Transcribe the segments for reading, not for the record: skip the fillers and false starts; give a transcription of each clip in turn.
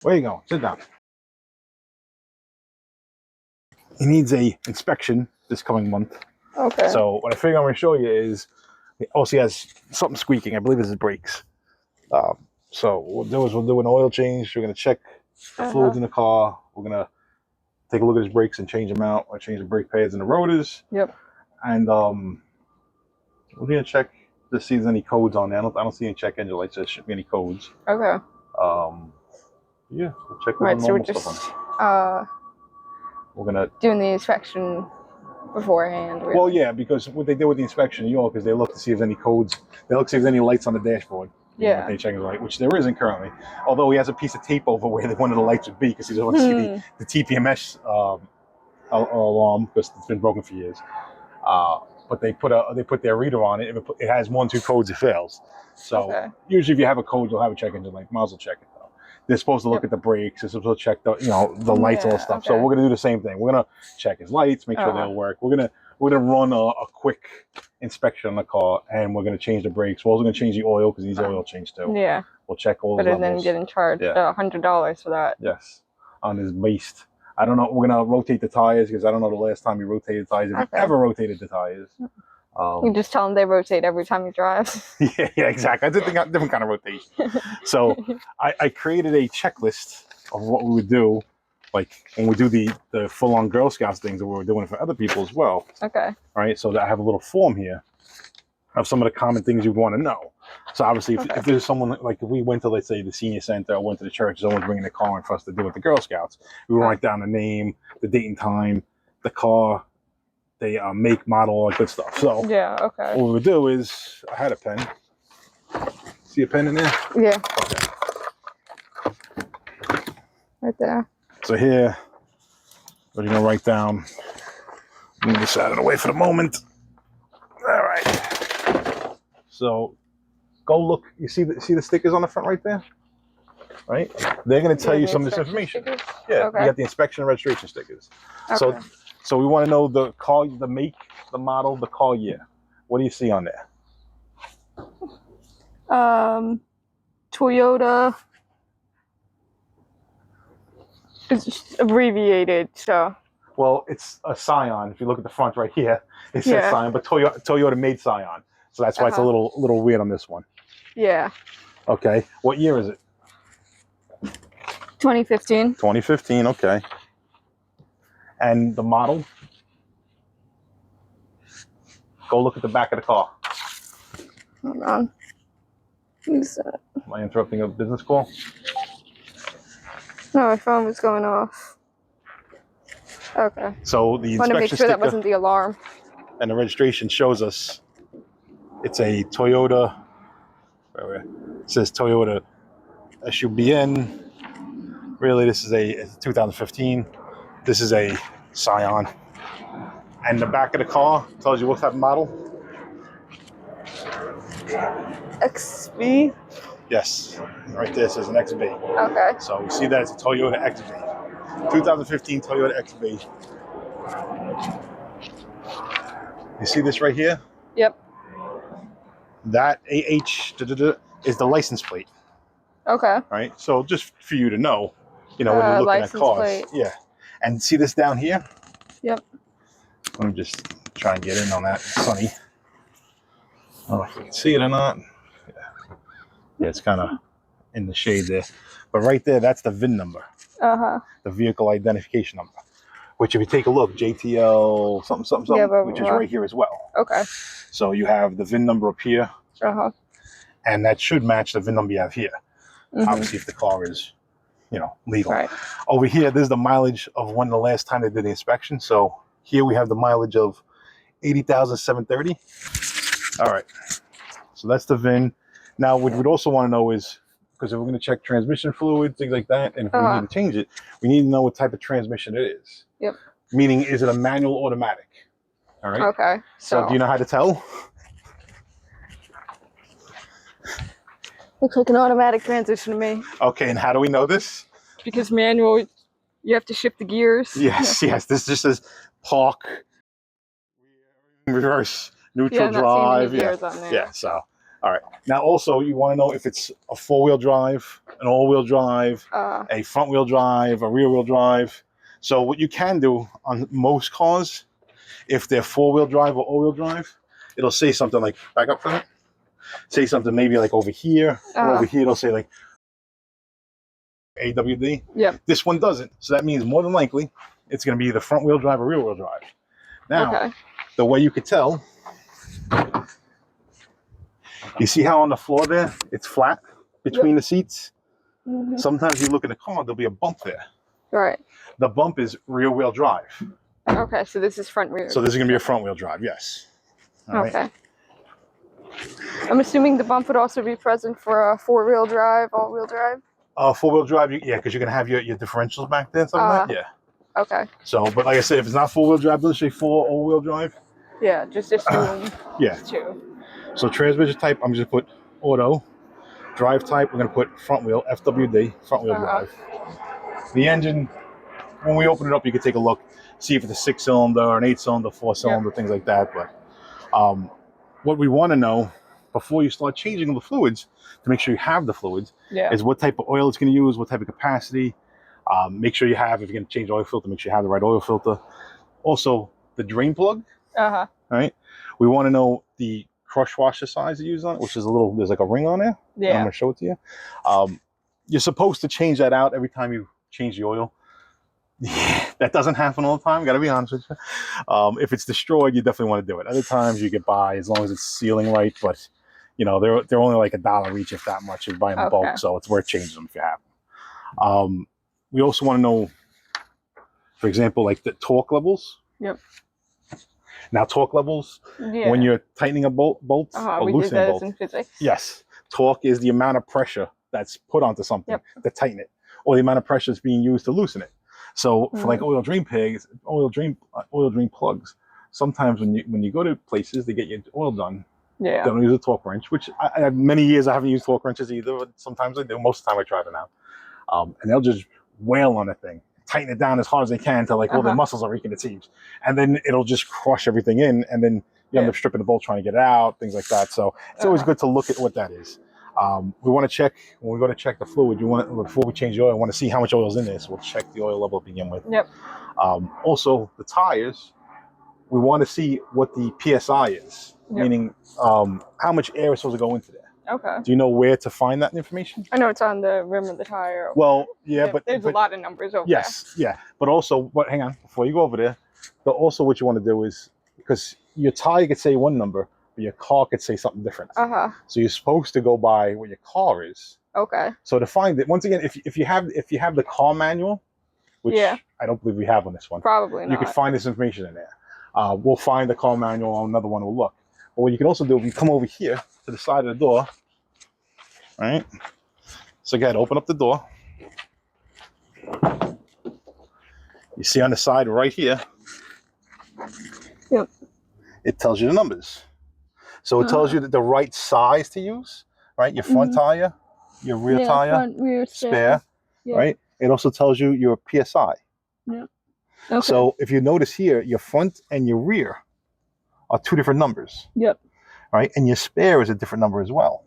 Where you going? Sit down. He needs a inspection this coming month. Okay. So what I figure I'm going to show you is, he also has something squeaking. I believe it's his brakes. So what we'll do is we'll do an oil change. We're going to check the fluids in the car. We're going to take a look at his brakes and change them out. Or change the brake pads and the rotors. Yep. And we're going to check to see if there's any codes on there. I don't see any check engine lights. There shouldn't be any codes. Okay. Yeah, we'll check Right, the so we're normal just stuff on. We're gonna doing the inspection beforehand. Really. Well, yeah, because what they do with the inspection, because they look to see if there's any codes. They look to see if there's any lights on the dashboard. Yeah. They check his light, which there isn't currently. Although he has a piece of tape over where one of the lights would be, because he doesn't want to see the TPMS alarm, because it's been broken for years. But they put their reader on it. If it has 1, 2 codes, it fails. So usually, if you have a code, you'll have a check engine light. Might as well check it though. They're supposed to look at the brakes. They're supposed to check the lights, all that stuff. So we're gonna do the same thing. We're gonna check his lights, make sure they'll work. We're gonna run a quick inspection on the car, and we're gonna change the brakes. We're also gonna change the oil because he's oil change too. Yeah. We'll check all the levels. levels. Better than getting charged $100 for that. Yes, on his waist. I don't know. We're gonna rotate the tires because I don't know the last time you rotated tires. If you ever rotated the tires. You just tell them they rotate every time you drive. Yeah, exactly. I did think different kind of rotation. So I created a checklist of what we would do, like when we do the full-on Girl Scouts things that we were doing for other people as well. Okay. All right. So I have a little form here of some of the common things you want to know. So obviously, if there's someone, like if we went to, let's say, the senior center or went to the church, someone's bringing a car in for us to do with the Girl Scouts, we would write down the name, the date and time, the car, the make, model, all that good stuff. So what we would do is, I had a pen. See a pen in there? Yeah. Right there. So here, we're going to write down, move this out of the way for the moment. All right. So go look, you see the stickers on the front right there? Right? They're going to tell you some of this information. Stickers? Yeah, you got the inspection and registration stickers. Okay. So we want to know the car, the make, the model, the car year. What do you see on there? Toyota. It's abbreviated, so. Well, it's a Scion. If you look at the front right here, it says Scion, but Toyota made Scion. So that's why it's a little weird on this one. Yeah. Okay. What year is it? 2015. 2015, okay. And the model? Go look at the back of the car. Hold on. Who's that? Am I interrupting a business call? No, my phone was going off. Okay. So the inspection want to make sure that wasn't the alarm. And the registration shows us it's a Toyota. It says Toyota SUBN. Really, this is a 2015. This is a Scion. And the back of the car tells you what type of model? XB? Yes. Right there says an XB. Okay. So you see that it's a Toyota XB. 2015 Toyota XB. You see this right here? Yep. That AH is the license plate. Okay. Right? So just for you to know, when you're looking at cars. Plate. Yeah. And see this down here? Yep. Let me just try and get in on that. It's sunny. I don't know if you can see it or not. Yeah, it's kind of in the shade there. But right there, that's the VIN number. The vehicle identification number. Which if you take a look, JTL something, which is right here as well. Okay. So you have the VIN number up here. And that should match the VIN number you have here. Obviously, if the car is, legal. Right. Over here, there's the mileage of when the last time they did the inspection. So here we have the mileage of 80,730. All right. So that's the VIN. Now, what we'd also want to know is, because if we're going to check transmission fluid, things like that, and if we need to change it, we need to know what type of transmission it is. Yep. Meaning, is it a manual or automatic? All right. Okay. So do you know how to tell? Looks like an automatic transmission to me. Okay, and how do we know this? Because manual, you have to shift the gears. Yes. This just says park, reverse, neutral drive. Gears on there. So, all All right. Now, also, you want to know if it's a 4-wheel drive, an all-wheel drive, a front-wheel drive, a rear-wheel drive. So what you can do on most cars, if they're 4-wheel drive or all-wheel drive, it'll say something like, back up from it, say something maybe like over here, or over here it'll say like AWD. Yep. This one doesn't. So that means more than likely it's going to be either front-wheel drive or rear-wheel drive. Now, the way you could tell, you see how on the floor there, it's flat between the seats? Mm-hmm. Sometimes you look in the car, there'll be a bump there. Right. The bump is rear-wheel drive. Okay, so this is front-wheel. So this is going to be a front-wheel drive, yes. All okay. Right. I'm assuming the bump would also be present for a 4-wheel drive, all-wheel drive? 4-wheel drive, yeah, because you're going to have your differentials back there and something like that, yeah. Okay. So, but like I said, if it's not 4-wheel drive, doesn't say 4 all-wheel drive. Yeah, just assume yeah. 2. So transmission type, I'm just going to put auto. Drive type, we're going to put front wheel, FWD, front wheel drive. The engine, when we open it up, you can take a look, see if it's a 6-cylinder, an 8-cylinder, 4-cylinder, things like that. But what we want to know before you start changing the fluids, to make sure you have the fluids, is what type of oil it's going to use, what type of capacity. Make sure you have, if you're going to change oil filter, make sure you have the right oil filter. Also, the drain plug. Right? We want to know the crush washer size you use on it, which is a little, there's like a ring on there. Yeah. I'm going to show it to you. You're supposed to change that out every time you change the oil. Yeah, that doesn't happen all the time, got to be honest with you. If it's destroyed, you definitely want to do it. Other times you get by as long as it's sealing right, but you know, they're only like $1 each, if that much. You're buying in bulk, so it's worth changing them if you have them. We also want to know, for example, like the torque levels. Yep. Now, torque levels, when you're tightening a bolt or loosening a bolt. In physics. Yes. Torque is the amount of pressure that's put onto something to tighten it, or the amount of pressure that's being used to loosen it. So for like oil drain plugs, sometimes when you go to places, they get your oil done. Yeah. They don't use a torque wrench, which I have many years I haven't used torque wrenches either, but sometimes I do. Most of the time I try them out. And they'll just wail on the thing, tighten it down as hard as they can till like all the muscles are reeking, it seems. And then it'll just crush everything in, and then you end up stripping the bolt trying to get it out, things like that. So it's always good to look at what that is. We want to check, when we go to check the fluid, before we change the oil, we want to see how much oil is in there. So we'll check the oil level to begin with. Yep. Also, the tires, we want to see what the PSI is, meaning how much air is supposed to go into there. Okay. Do you know where to find that information? I know it's on the rim of the tire. Well, yeah, but there's a lot of numbers over there. Yes, yeah. But also, hang on, before you go over there, also what you want to do is, because your tire could say one number, but your car could say something different. So you're supposed to go by what your car is. Okay. So to find it, once again, if you have the car manual, which I don't believe we have on this one. Probably not. You could find this information in there. We'll find the car manual on another one. We'll look. But what you can also do, if you come over here to the side of the door, right? So go ahead, open up the door. You see on the side right here. Yep. It tells you the numbers. So it tells you the right size to use, right? Your front tire, your rear tire, front, rear, spare, right? It also tells you your PSI. Yeah. Okay. So if you notice here, your front and your rear are 2 different numbers. Yep. Right? And your spare is a different number as well.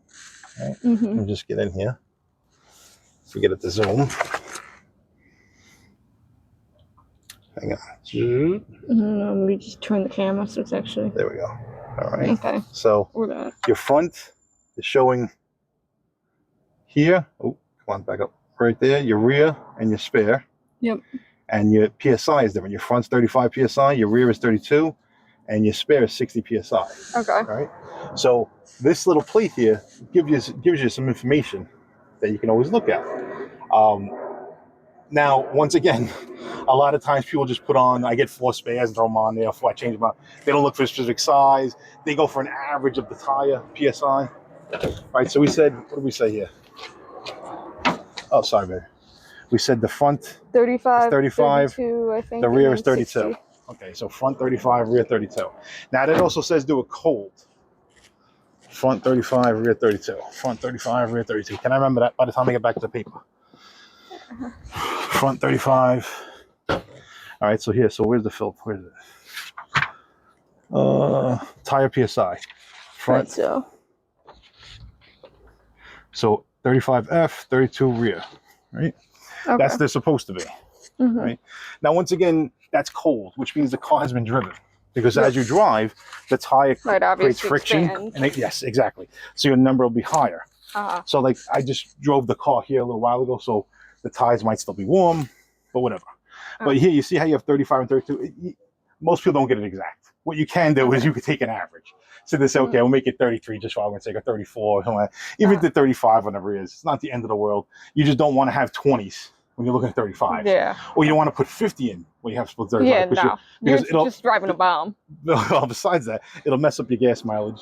Right? Let me just get in here. Forget it to zoom. Hang on. Let me just turn the camera so it's actually... There we go. All right. Okay. So your front is showing here. Oh, come on, back up. Right there. Your rear and your spare. Yep. And your PSI is different. Your front's 35 PSI, your rear is 32, and your spare is 60 PSI. Okay. All right. So this little plate here gives you some information that you can always look at. Now, once again, a lot of times people just put on, I get 4 spares and throw them on there, I change them out. They don't look for a specific size. They go for an average of the tire, PSI. Right, so we said, what did we say here? Oh, sorry, baby. We said the front 35, is 35, 32, I think. The rear is 32. 60. Okay, so front 35, rear 32. Now, that also says do a cold. Front 35, rear 32. Front 35, rear 32. Can I remember that by the time I get back to the paper? Front 35. All right, so here, so where's the filter? Where's it? Tire PSI. Front. Right, so. So 35F, 32 rear, right? Okay. That's they're supposed to be, right? Now, once again, that's cold, which means the car has been driven. Because as you drive, the tire creates friction. Expand. And yes, exactly. So your number will be higher. So like I just drove the car here a little while ago, so the tires might still be warm, but whatever. But here you see how you have 35 and 32. Most people don't get it exact. What you can do is you can take an average. So they say, okay, we'll make it 33 just for argument's sake, or 34, something like that. Even to 35, whatever it is. It's not the end of the world. You just don't want to have 20s when you're looking at 35. Yeah. Or you don't want to put 50 in when you have split 35. Yeah, no. Because you're just driving a bomb. Besides that, it'll mess up your gas mileage.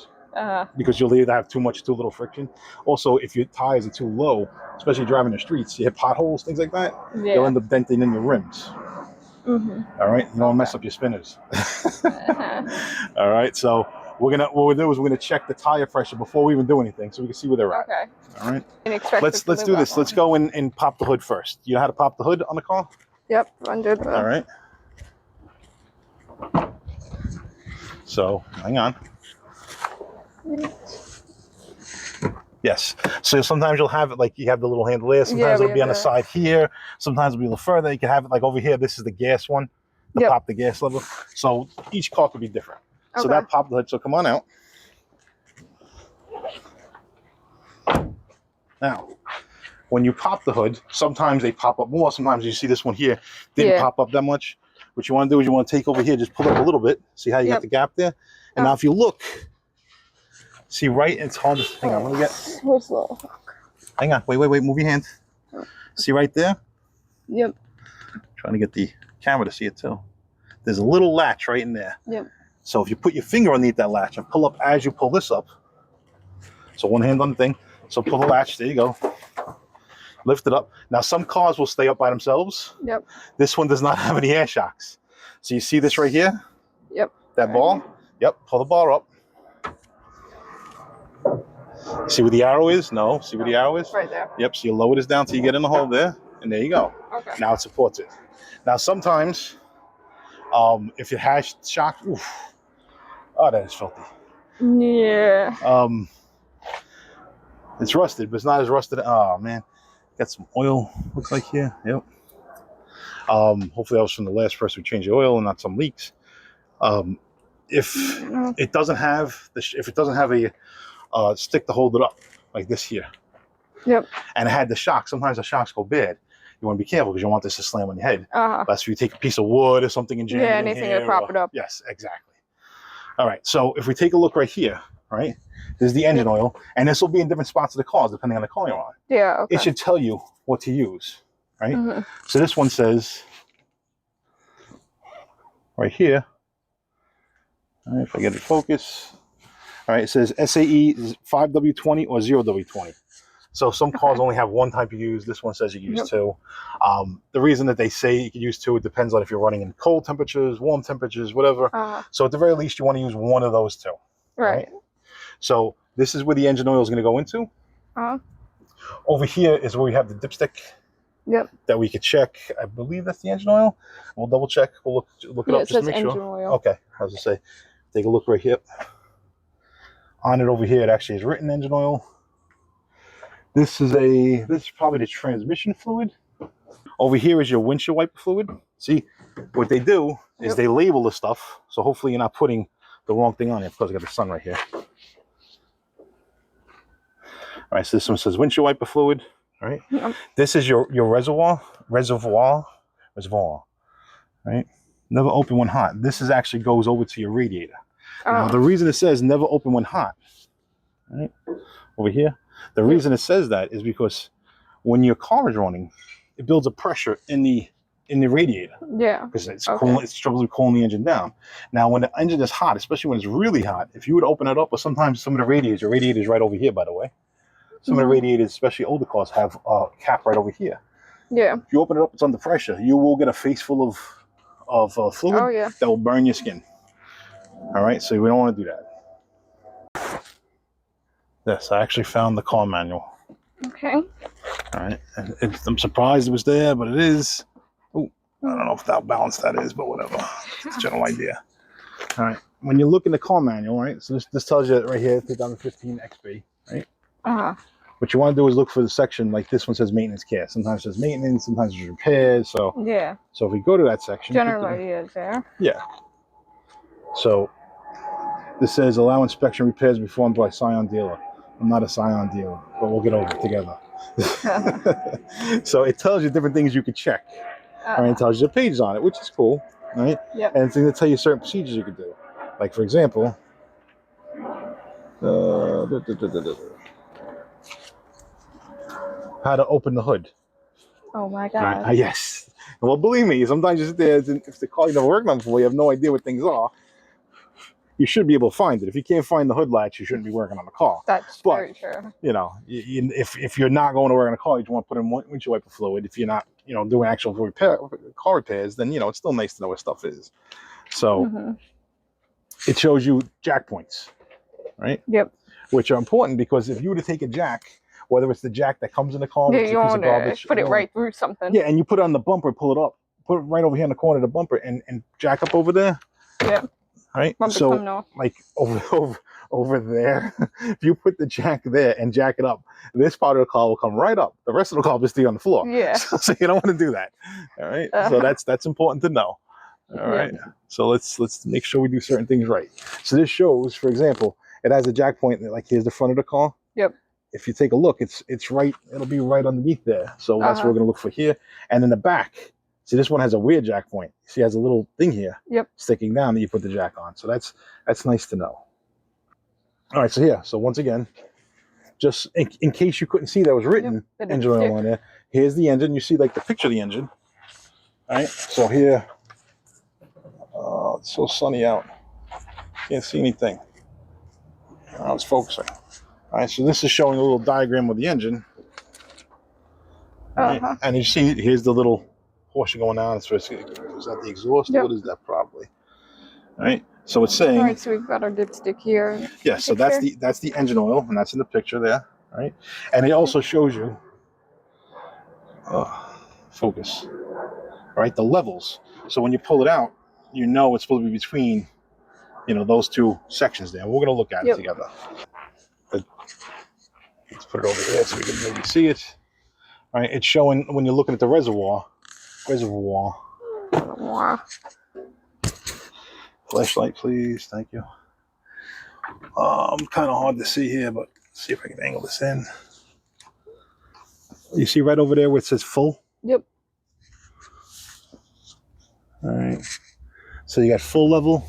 Because you'll either have too much or too little friction. Also, if your tires are too low, especially driving the streets, you hit potholes, things like that, you'll end up denting in your rims. All right, you don't mess up your spinners. All right, so what we'll do is we're gonna check the tire pressure before we even do anything, so we can see where they're at. Okay. All right. Let's do this. Let's go and pop the hood first. You know how to pop the hood on the car? Yep, under the. All right. So hang on. Yes. So sometimes you'll have it like you have the little handle there. Sometimes it'll be on the side here. Sometimes it'll be a little further. You can have it like over here. This is the gas one to pop the gas lever. So each car could be different. Okay. So that popped the hood. So come on out. Now, when you pop the hood, sometimes they pop up more. Sometimes you see this one here didn't pop up that much. What you want to do is you want to take over here, just pull up a little bit. See how you got the gap there? And now if you look, see right, it's hard to, hang on, let me get, hang on, wait, move your hand. See right there? Yep. Trying to get the camera to see it too. There's a little latch right in there. Yep. So if you put your finger underneath that latch and pull up as you pull this up, so one hand on the thing, so pull the latch, there you go. Lift it up. Now some cars will stay up by themselves. Yep. This one does not have any air shocks. So you see this right here? Yep. That ball? Yep, pull the bar up. See where the arrow is? No. See where the arrow is? Right there. Yep, so you lower this down till you get in the hole there, and there you go. Okay. Now it supports it. Now sometimes, if it has shock, oof, oh, that is filthy. Yeah. It's rusted, but it's not as rusted. Oh, man. Got some oil, looks like here. Yep. Hopefully that was from the last person who changed the oil and not some leaks. If it doesn't have a stick to hold it up like this here. Yep. And it had the shock. Sometimes the shocks go bad. You want to be careful because you don't want this to slam on your head. That's if you take a piece of wood or something and jam it in anything to prop it up. Yes, exactly. All right. So if we take a look right here, right? There's the engine oil, and this will be in different spots of the cars depending on the car you're on. Yeah. Okay. It should tell you what to use, right? So this one says right here. All right, if I get it focus. All right, it says SAE 5W20 or 0W20. So some cars only have one type you use. This one says you use two. The reason that they say you can use two, it depends on if you're running in cold temperatures, warm temperatures, whatever. So at the very least, you want to use one of those two. Right. So this is where the engine oil is going to go into. Over here is where we have the dipstick. Yep. That we could check. I believe that's the engine oil. We'll double check. We'll look it up just to make sure. Oil. Okay. I was going to say, take a look right here. On it over here, it actually is written engine oil. This is probably the transmission fluid. Over here is your windshield wiper fluid. See, what they do is they label the stuff. So hopefully you're not putting the wrong thing on it. Of course, I got the sun right here. All right, so this one says windshield wiper fluid. All right. This is your reservoir. Right. Never open when hot. This is actually goes over to your radiator. Now, the reason it says never open when hot, right, over here, the reason it says that is because when your car is running, it builds a pressure in the radiator. Yeah. Because it's cooling, it's supposed to be cooling the engine down. Now, when the engine is hot, especially when it's really hot, if you would open it up, or sometimes some of the radiators, your radiator is right over here, by the way. Some of the radiators, especially older cars, have a cap right over here. Yeah. If you open it up, it's under pressure. You will get a face full of fluid that will burn your skin. All right, so we don't want to do that. Yes, I actually found the car manual. Okay. All right, I'm surprised it was there, but it is. Oh, I don't know if how balanced that is, but whatever. It's a general idea. All right, when you look in the car manual, right, so this tells you right here, 2015 XB, right? What you want to do is look for the section, like this one says maintenance care. Sometimes it says maintenance, sometimes it's repairs. So Yeah. so if we go to that section, General idea is there. yeah. So this says allow inspection repairs performed by Scion dealer. I'm not a Scion dealer, but we'll get over it together. So it tells you different things you could check. Right? It tells you the pages on it, which is cool, right? Yep. And it's going to tell you certain procedures you could do. Like, for example, how to open the hood. Oh my God. Right? Yes. Well, believe me, sometimes you sit there, if the car you never worked on before, you have no idea what things are. You should be able to find it. If you can't find the hood latch, you shouldn't be working on the car. That's very true. You know, if you're not going to work on a car, you just want to put in windshield wiper fluid. If you're not, you know, doing actual car repairs, then, you know, it's still nice to know what stuff is. So it shows you jack points, right? Yep. Which are important because if you were to take a jack, whether it's the jack that comes in the car, yeah, you want to put it right through something. Yeah, and you put it on the bumper, pull it up, put it right over here in the corner of the bumper, and jack up over there. Yeah. Right. So like over there, if you put the jack there and jack it up, this part of the car will come right up. The rest of the car will stay on the floor. Yeah. So you don't want to do that. All right. So that's important to know. All right. So let's make sure we do certain things right. So this shows, for example, it has a jack point. Like here's the front of the car. Yep. If you take a look, it's right. It'll be right underneath there. So that's what we're gonna look for here. And in the back, see this one has a weird jack point. See, it has a little thing here. Yep. Sticking down that you put the jack on. So that's nice to know. All right. So here. So once again, just in case you couldn't see that was written engine oil on there. Here's the engine. You see like the picture of the engine. All right. So here. Oh, it's so sunny out. Can't see anything. I was focusing. All right, so this is showing a little diagram of the engine. Right? And you see, here's the little portion going on. Is that the exhaust? Yep. What is that probably? All right, so it's saying. All right, so we've got our dipstick here. Yeah, so that's the engine oil, and that's in the picture there, right? And it also shows you, focus, right? The levels. So when you pull it out, you know it's supposed to be between, you know, those two sections there. We're going to look at it together. Let's put it over there so we can maybe see it. All right, it's showing when you're looking at the reservoir. Flashlight, please. Thank you. Kind of hard to see here, but let's see if I can angle this in. You see right over there where it says full? Yep. All right. So you got full level,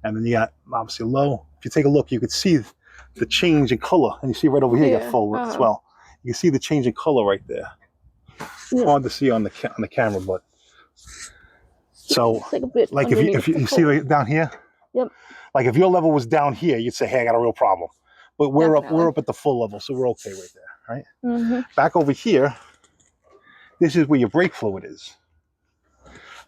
and then you got obviously low. If you take a look, you could see the change in color, and you see right over here you got full as well. You can see the change in color right there. Hard to see on the camera, but so like if you see right down here, like if your level was down here, you'd say, hey, I got a real problem. But we're up at the full level, so we're okay right there, right? Back over here, this is where your brake fluid is,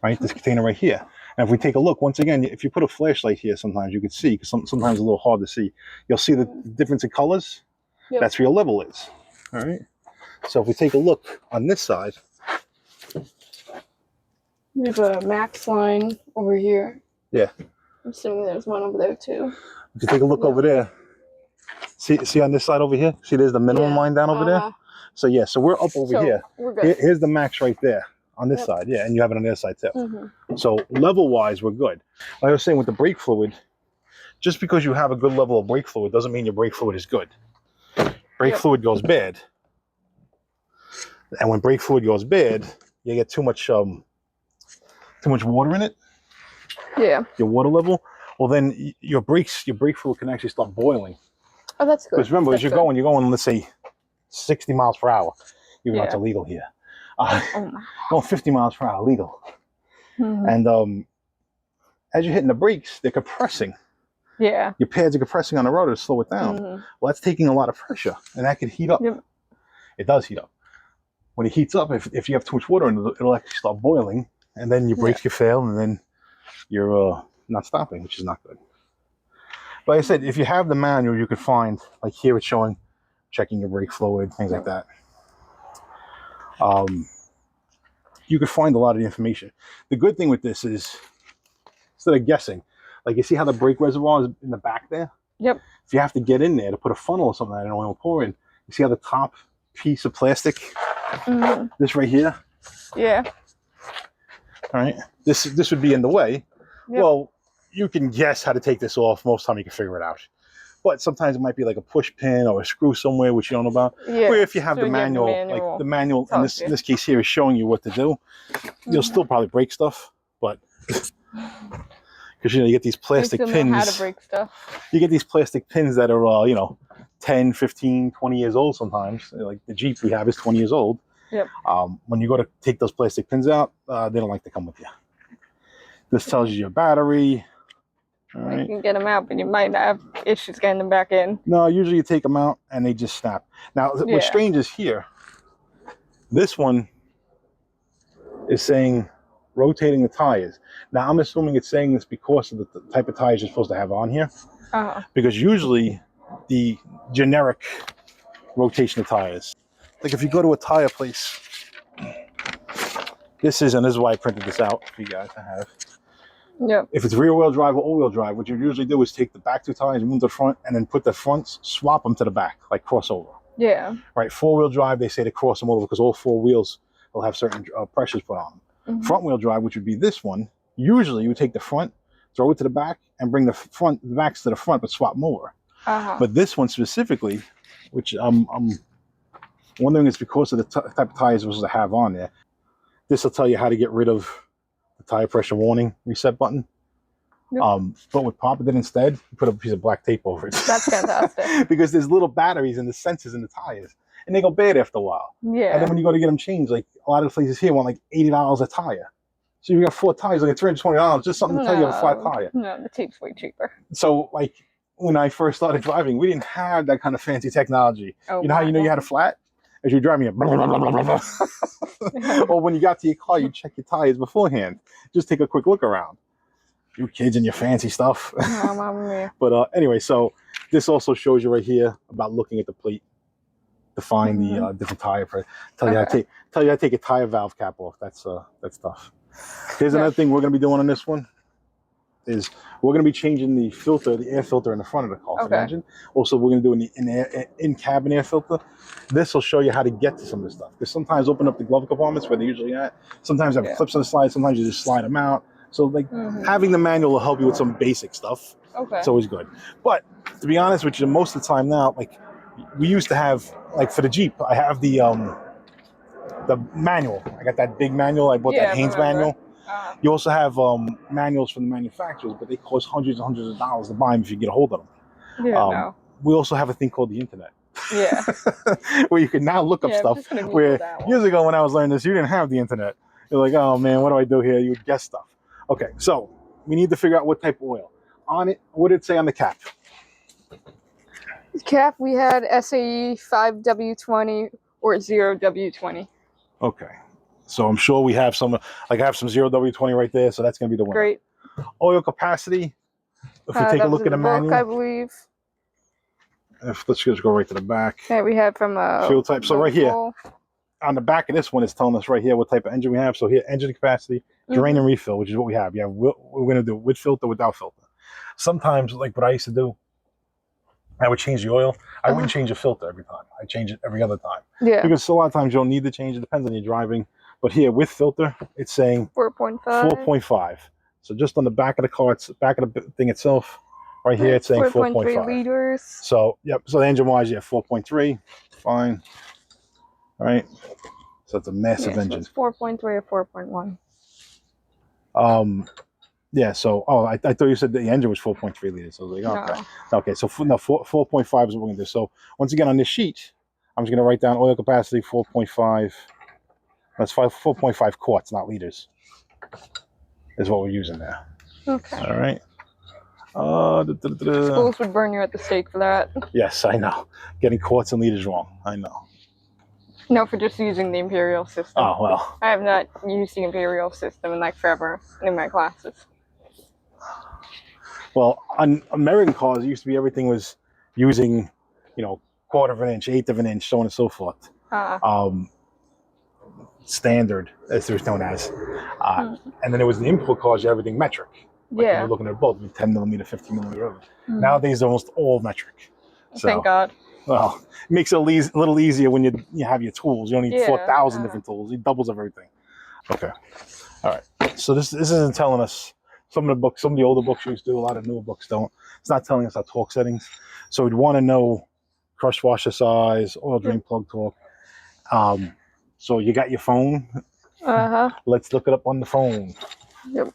right? This container right here. And if we take a look, once again, if you put a flashlight here, sometimes you can see, because sometimes it's a little hard to see. You'll see the difference in colors. That's where your level is, all right? So if we take a look on this side. We have a max line over here. Yeah. I'm assuming there's one over there too. If you take a look over there, see on this side over here? See there's the minimum line down over there? So yeah, so we're up over here. We're good. Here's the max right there on this side, yeah, and you have it on the other side too. So level-wise, we're good. Like I was saying with the brake fluid, just because you have a good level of brake fluid doesn't mean your brake fluid is good. Brake fluid goes bad. And when brake fluid goes bad, you get too much water in it. Yeah. Your water level. Well, then your brake fluid can actually start boiling. Oh, that's good. Because remember, as you're going, let's say 60 miles per hour, even though it's illegal here. Going 50 miles per hour legal. And as you're hitting the brakes, they're compressing. Yeah. Your pads are compressing on the rotor to slow it down. Well, that's taking a lot of pressure, and that can heat up. It does heat up. When it heats up, if you have too much water in it, it'll actually start boiling, and then your brakes can fail, and then you're not stopping, which is not good. But like I said, if you have the manual, you could find, like here it's showing checking your brake fluid, things like that. You could find a lot of the information. The good thing with this is, instead of guessing, like you see how the brake reservoir is in the back there? Yep. If you have to get in there to put a funnel or something and oil pour in, You see how the top piece of plastic, this right here? Yeah. All right. This would be in the way. Yep. Well, you can guess how to take this off. Most time you can figure it out. But sometimes it might be like a push pin or a screw somewhere, which you don't know about. Yeah. Or if you have the manual, like the manual in this case here is showing you what to do. You'll still probably break stuff, but because you get these plastic pins. Know how to break stuff. You get these plastic pins that are 10, 15, 20 years old sometimes. Like the Jeep we have is 20 years old. Yep. When you go to take those plastic pins out, they don't like to come with you. This tells you your battery. All right. You can get them out, but you might have issues getting them back in. No, usually you take them out and they just snap. Now, what's strange is here, this one is saying rotating the tires. Now, I'm assuming it's saying this because of the type of tires you're supposed to have on here. Because usually the generic rotation of tires, like if you go to a tire place, this is why I printed this out for you guys to have. Yep. If it's rear-wheel drive or all-wheel drive, what you usually do is take the back two tires, move to the front, and then put the fronts, swap them to the back, like crossover. Yeah. Right. Four-wheel drive, they say to cross them over because all four wheels will have certain pressures put on them. Front-wheel drive, which would be this one, usually you would take the front, throw it to the back, and bring the backs to the front, but swap them over. But this one specifically, which I'm wondering it's because of the type of tires we're supposed to have on there. This will tell you how to get rid of the tire pressure warning reset button. Yep. But with Papa did instead, you put a piece of black tape over it. That's fantastic. Because there's little batteries and the sensors in the tires, and they go bad after a while. Yeah. And then when you go to get them changed, like a lot of the places here want like $80 a tire. So you got 4 tires, like $320, just something to tell you have a flat tire. No, the tape's way cheaper. So like when I first started driving, we didn't have that kind of fancy technology. Oh, you know how you know you had a flat? As you're driving it, or when you got to your car, you check your tires beforehand. Just take a quick look around. You kids and your fancy stuff. But anyway, so this also shows you right here about looking at the plate to find the different tire pressure. Tell you how to take a tire valve cap off. That's tough. Here's another thing we're going to be doing on this one. Is we're going to be changing the filter, the air filter in the front of the car for the engine. Also, we're going to do an in-cabin air filter. This will show you how to get to some of this stuff. Because sometimes open up the glove compartments where they're usually at. Sometimes have clips on the slide. Sometimes you just slide them out. So like having the manual will help you with some basic stuff. It's always good. But to be honest with you, most of the time now, like we used to have, like for the Jeep, I have the manual. I got that big manual. I bought that Haynes manual. You also have manuals from the manufacturers, but they cost hundreds and hundreds of dollars to buy them if you get a hold of them. We also have a thing called the internet. Yeah. Where you can now look up stuff. Where years ago when I was learning this, you didn't have the internet. You're like, oh man, what do I do here? You would guess stuff. Okay, so we need to figure out what type of oil. On it, what did it say on the cap? Cap, we had SAE 5W20 or 0W20. Okay. So I'm sure we have some, like I have some 0W20 right there, so that's going to be the one. Great. Oil capacity, if we take a look at the manual. I believe. Let's just go right to the back. Okay, we have from fuel type. So right here, on the back of this one, it's telling us right here what type of engine we have. So here, engine capacity, drain and refill, which is what we have. Yeah, we're going to do with filter, without filter. Sometimes, like what I used to do, I would change the oil. I wouldn't change the filter every time. I change it every other time. Yeah. Because a lot of times you don't need to change. It depends on your driving. But here with filter, it's saying 4.5. 4.5. So just on the back of the car, it's back of the thing itself, right here, it's saying 4.5 liters. So yep. So the engine wise, 4.3. Fine. All right. So it's a massive engine. So it's 4.3 or 4.1. Yeah. So I thought you said the engine was 4.3 liters. So I was like, okay. No. Okay. So 4.5 is what we're gonna do. So once again on this sheet, I'm just gonna write down oil capacity 4.5. That's 4.5 quarts, not liters, is what we're using there. Okay. All right. Schools would burn you at the stake for that. Yes, I know. Getting quarts and liters wrong. I know. No, for just using the imperial system. Oh, well. I have not used the imperial system in like forever in my classes. Well, on American cars, it used to be everything was using, quarter of an inch, eighth of an inch, so on and so forth. Standard, as it was known as. And then there was the import cars, everything metric. Like you're looking at both, 10 millimeter, 15 millimeter. Nowadays, almost all metric. So, thank God. Well, it makes it a little easier when you have your tools. You don't need 4,000 different tools. It doubles of everything. Okay. All right. So this isn't telling us some of the older books used to do. A lot of newer books don't. It's not telling us our torque settings. So we'd want to know crush washer size, oil drain plug torque. So you got your phone. Let's look it up on the phone. Yep.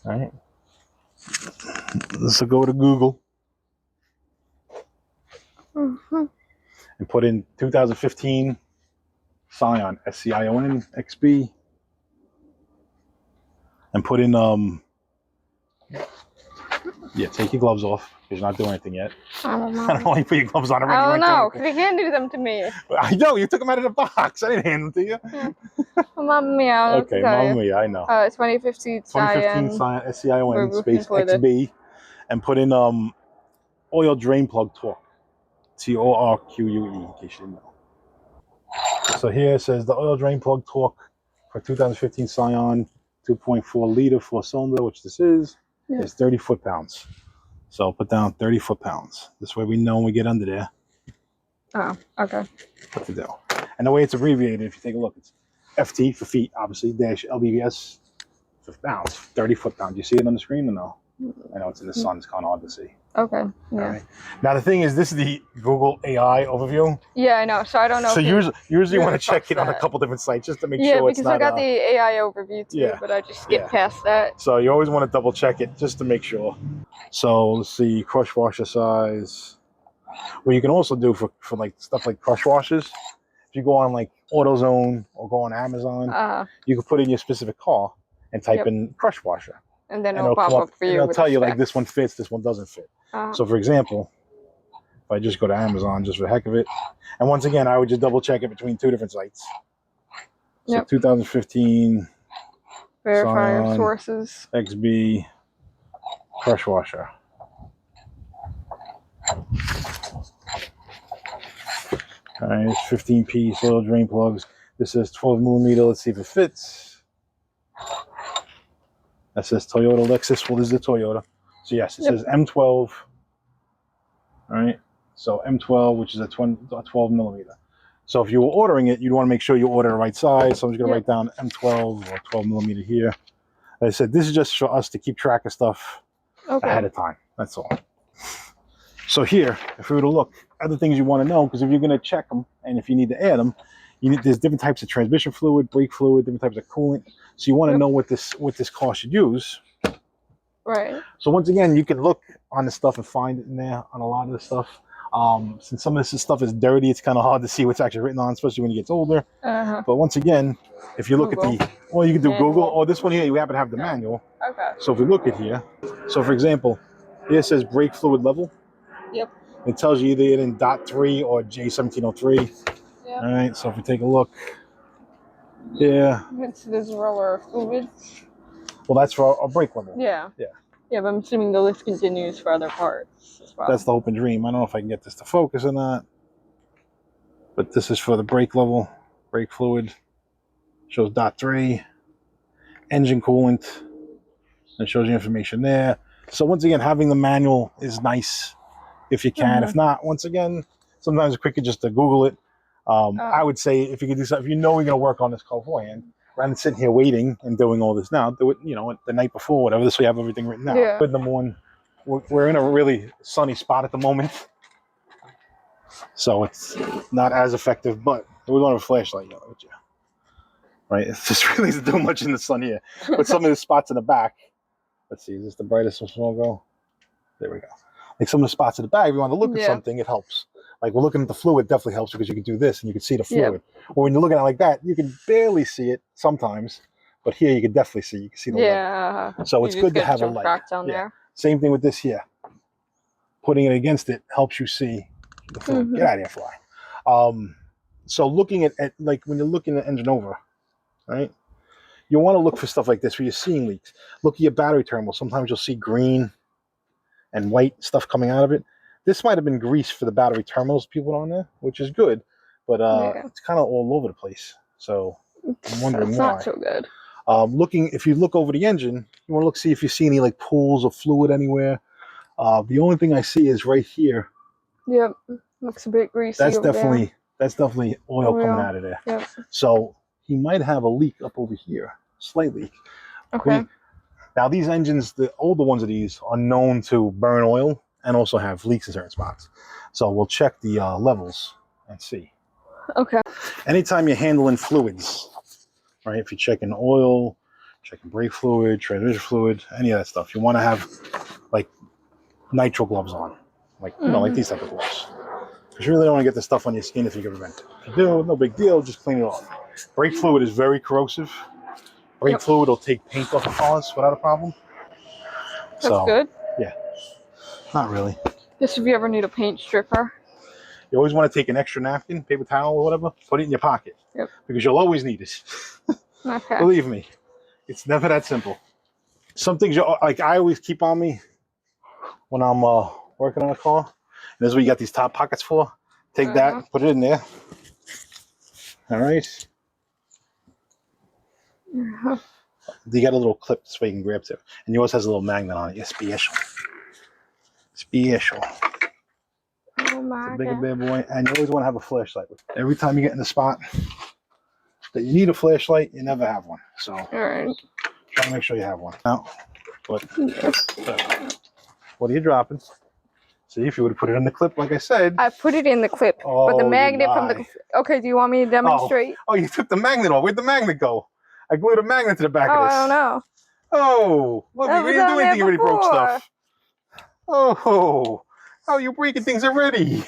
All right. So go to Google and put in 2015 Scion, Scion XB, and put in take your gloves off because you're not doing anything yet. I don't know. I don't know why you put your gloves on already. I don't know, because you handed them to me. I know, you took them out of the box. I didn't hand them to you. Mamma mia. Okay, Mamma Mia, I know. 2015 Scion. 2015 Scion, Scion space XB, and put in oil drain plug torque. TORQUE, in case you didn't know. So here it says the oil drain plug torque for 2015 Scion 2.4 liter 4-cylinder, which this is 30 foot-pounds. So I'll put down 30 foot-pounds. This way we know when we get under there. Oh, okay. What to do. And the way it's abbreviated, if you take a look, it's FT for feet, obviously, dash LBVS for pounds, 30 foot-pounds. You see it on the screen or no? I know it's in the sun. It's kind of hard to see. Okay. Yeah. Right. Now the thing is, this is the Google AI overview. Yeah, I know. So I don't know. So usually you want to check it on a couple different sites just to make sure it's not. Yeah, because I got the AI overview too, but I just skipped past that. So you always want to double check it just to make sure. So let's see, crush washer size. What you can also do for like stuff like crush washers, if you go on like AutoZone or go on Amazon, you can put in your specific car and type in crush washer. And then it'll pop up for you. It'll tell you like this one fits, this one doesn't fit. So for example, if I just go to Amazon just for the heck of it, and once again, I would just double check it between two different sites. So 2015 Verify Scion, sources. XB crush washer. All right, it's 15 piece oil drain plugs. This says 12 millimeter. Let's see if it fits. That says Toyota Lexus. Well, this is a Toyota. So yes, it says M12. All right. So M12, which is a 12 millimeter. So if you were ordering it, you'd want to make sure you order the right size. So I'm just going to write down M12 or 12 millimeter here. Like I said, this is just for us to keep track of stuff ahead of time. That's all. So here, if we were to look, other things you want to know, because if you're going to check them and if you need to add them, there's different types of transmission fluid, brake fluid, different types of coolant. So you want to know what this car should use. Right. So once again, you can look on the stuff and find it in there on a lot of the stuff. Since some of this stuff is dirty, it's kind of hard to see what's actually written on, especially when it gets older. But once again, if you look at you can do Google, or this one here, you happen to have the manual. Okay. So if we look at here, so for example, here it says brake fluid level. Yep. It tells you either in .3 or J1703. Yep. All right, so if we take a look, it's this roller fluid. Well, that's for a brake level. Yeah, but I'm assuming the list continues for other parts as well. That's the hope and dream. I don't know if I can get this to focus or not, but this is for the brake level, brake fluid. Shows .3, engine coolant, and shows you information there. So once again, having the manual is nice if you can. If not, once again, sometimes it's quicker just to Google it. I would say if you could do something, if you know you're going to work on this car beforehand, rather than sitting here waiting and doing all this now, do it, the night before, whatever. This way you have everything written down. Yeah. Good. Number one, we're in a really sunny spot at the moment, so it's not as effective, but we don't have a flashlight yet, would you? Right? It just really doesn't do much in the sun here. But some of the spots in the back, let's see, is this the brightest one will go? There we go. Like some of the spots in the back, if you want to look at something, it helps. Like we're looking at the fluid, definitely helps because you can do this and you can see the fluid. Or when you're looking at it like that, you can barely see it sometimes, but here you can definitely see. You can see the light. So it's good to have a light. Down there. Same thing with this here. Putting it against it helps you see the fluid. Get out of here, fly. So looking at like when you're looking at engine over, right? You want to look for stuff like this where you're seeing leaks. Look at your battery terminal. Sometimes you'll see green and white stuff coming out of it. This might have been grease for the battery terminals people on there, which is good, but it's kind of all over the place. So I'm wondering why. It's not so good. If you look over the engine, you want to see if you see any like pools of fluid anywhere. The only thing I see is right here. Yep. Looks a bit greasy. That's over definitely oil there. coming out of there. Yep. So he might have a leak up over here, slight leak. Okay. Now these engines, the older ones of these, are known to burn oil and also have leaks in certain spots. So we'll check the levels and see. Okay. Anytime you're handling fluids, right? If you're checking oil, checking brake fluid, transmission fluid, any of that stuff, you want to have like nitrile gloves on, like like these type of gloves. Because you really don't want to get the stuff on your skin if you get prevented. If you do, no big deal, just clean it off. Brake fluid is very corrosive. Brake fluid will take paint off the cars without a problem. That's good. Yeah, not really. Just if you ever need a paint stripper. You always want to take an extra napkin, paper towel, or whatever, put it in your pocket. Yep. Because you'll always need it. Okay. Believe me, it's never that simple. Some things like I always keep on me when I'm working on a car. And this is what you got these top pockets for. Take that, put it in there. All right. You got a little clip so you can grab it. And yours has a little magnet on it. Yeah, special. Special. Oh my It's a bigger God. bad boy. And you always want to have a flashlight. Every time you get in the spot that you need a flashlight, you never have one. So All right. try to make sure you have one. Now, what are you dropping? See, if you would have put it in the clip, like I said. I put it in the clip, but the magnet from the. Okay, do you want me to demonstrate? Oh, you took the magnet off. Where'd the magnet go? I glued a magnet to the back of this. I don't know. Oh, look, you didn't do anything. You already broke stuff. Oh, how are you breaking things already?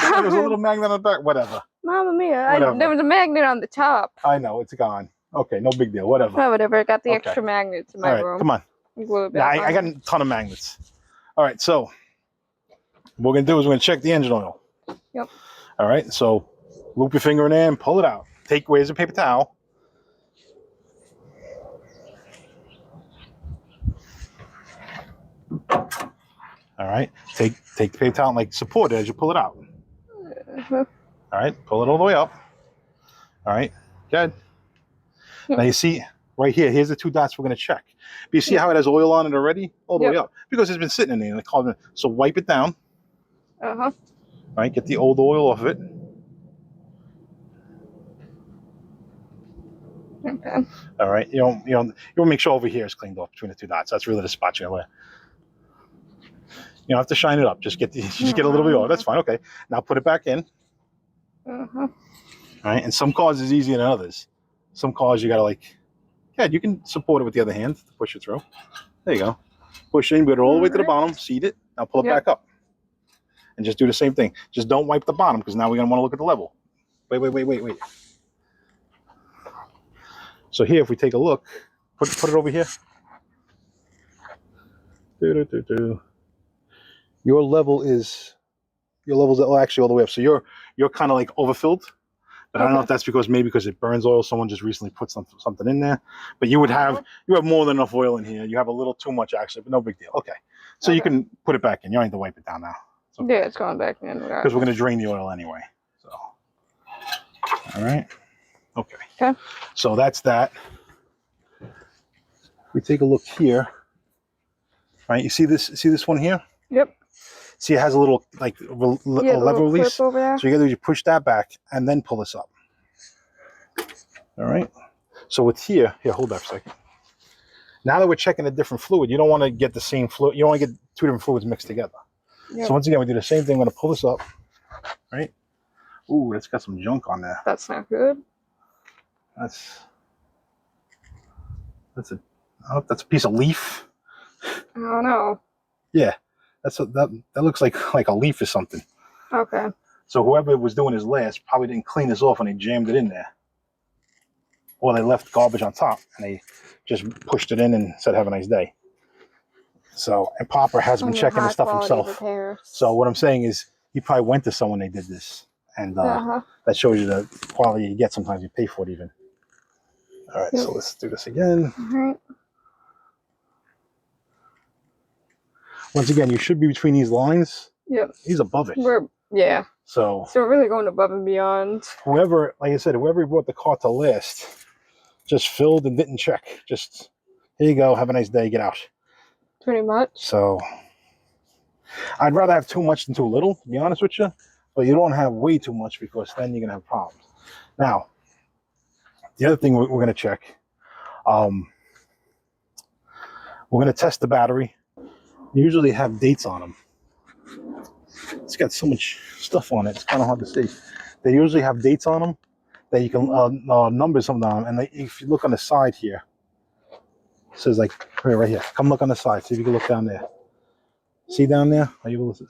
There was a little magnet on the back. Whatever. Mamma mia. There was a magnet on the top. I know, it's gone. Okay, no big deal. Whatever. No, whatever. I got the extra magnets in my room. Come on. Glue it back I got a ton of magnets. All right, so what we're going to do is we're going to check the engine oil. Yep. All right, so loop your finger in there and pull it out. Where's a paper towel? All right, take the paper towel and like support it as you pull it out. All right, pull it all the way up. All right, good. Now you see right here, here's the two dots we're going to check. But you see how it has oil on it already? All the way up. Because it's been sitting in there in the car. So wipe it down. All right, get the old oil off of it. Okay. All right, you want to make sure over here is cleaned off between the two dots. That's really the spot you're going to wear. You don't have to shine it up. Just get a little bit of oil. That's fine. Okay. Now put it back in. All right. And some cars is easier than others. Some cars you gotta you can support it with the other hand to push it through. There you go. Push it in, put it all the way to the bottom, seat it. Now pull it back up. And just do the same thing. Just don't wipe the bottom because now we're gonna want to look at the level. Wait. So here, if we take a look, put it over here. Your level's actually all the way up. So you're kind of like overfilled. But I don't know if that's because it burns oil. Someone just recently put something in there. But you have more than enough oil in here. You have a little too much actually, but no big deal. Okay. So you can put it back in. You don't need to wipe it down now. Okay. Yeah, it's going back in. Because we're going to drain the oil anyway. So, all right. Okay. So that's that. We take a look here. Right. You see this one here? Yep. See, it has a little lever release. Over there. So you got to do is you push that back and then pull this up. All right. So with here, hold that for a second. Now that we're checking a different fluid, you don't want to get the same fluid. You don't want to get two different fluids mixed together. Yep. So once again, we do the same thing. I'm going to pull this up. Right. Ooh, that's got some junk on there. That's not good. That's a piece of leaf. I don't know. Yeah. That looks like a leaf or something. Okay. So whoever was doing his last probably didn't clean this off when they jammed it in there. Or they left garbage on top and they just pushed it in and said, have a nice day. So, and Popper has been checking the stuff himself. Repairs. So what I'm saying is he probably went to someone they did this. And that shows you the quality you get. Sometimes you pay for it even. All right, so let's do this again. All right. Once again, you should be between these lines. Yep. He's above it. So we're really going above and beyond. Whoever, like I said, whoever brought the car to last just filled and didn't check. Just, here you go, have a nice day, get out. Pretty much. So, I'd rather have too much than too little, to be honest with you. But you don't have way too much because then you're gonna have problems. Now, the other thing we're gonna check, we're gonna test the battery. Usually have dates on them. It's got so much stuff on it. It's kind of hard to see. They usually have dates on them that you can number some of them. And if you look on the side here, it says like right here. Come look on the side. See if you can look down there. See down there? Are you able to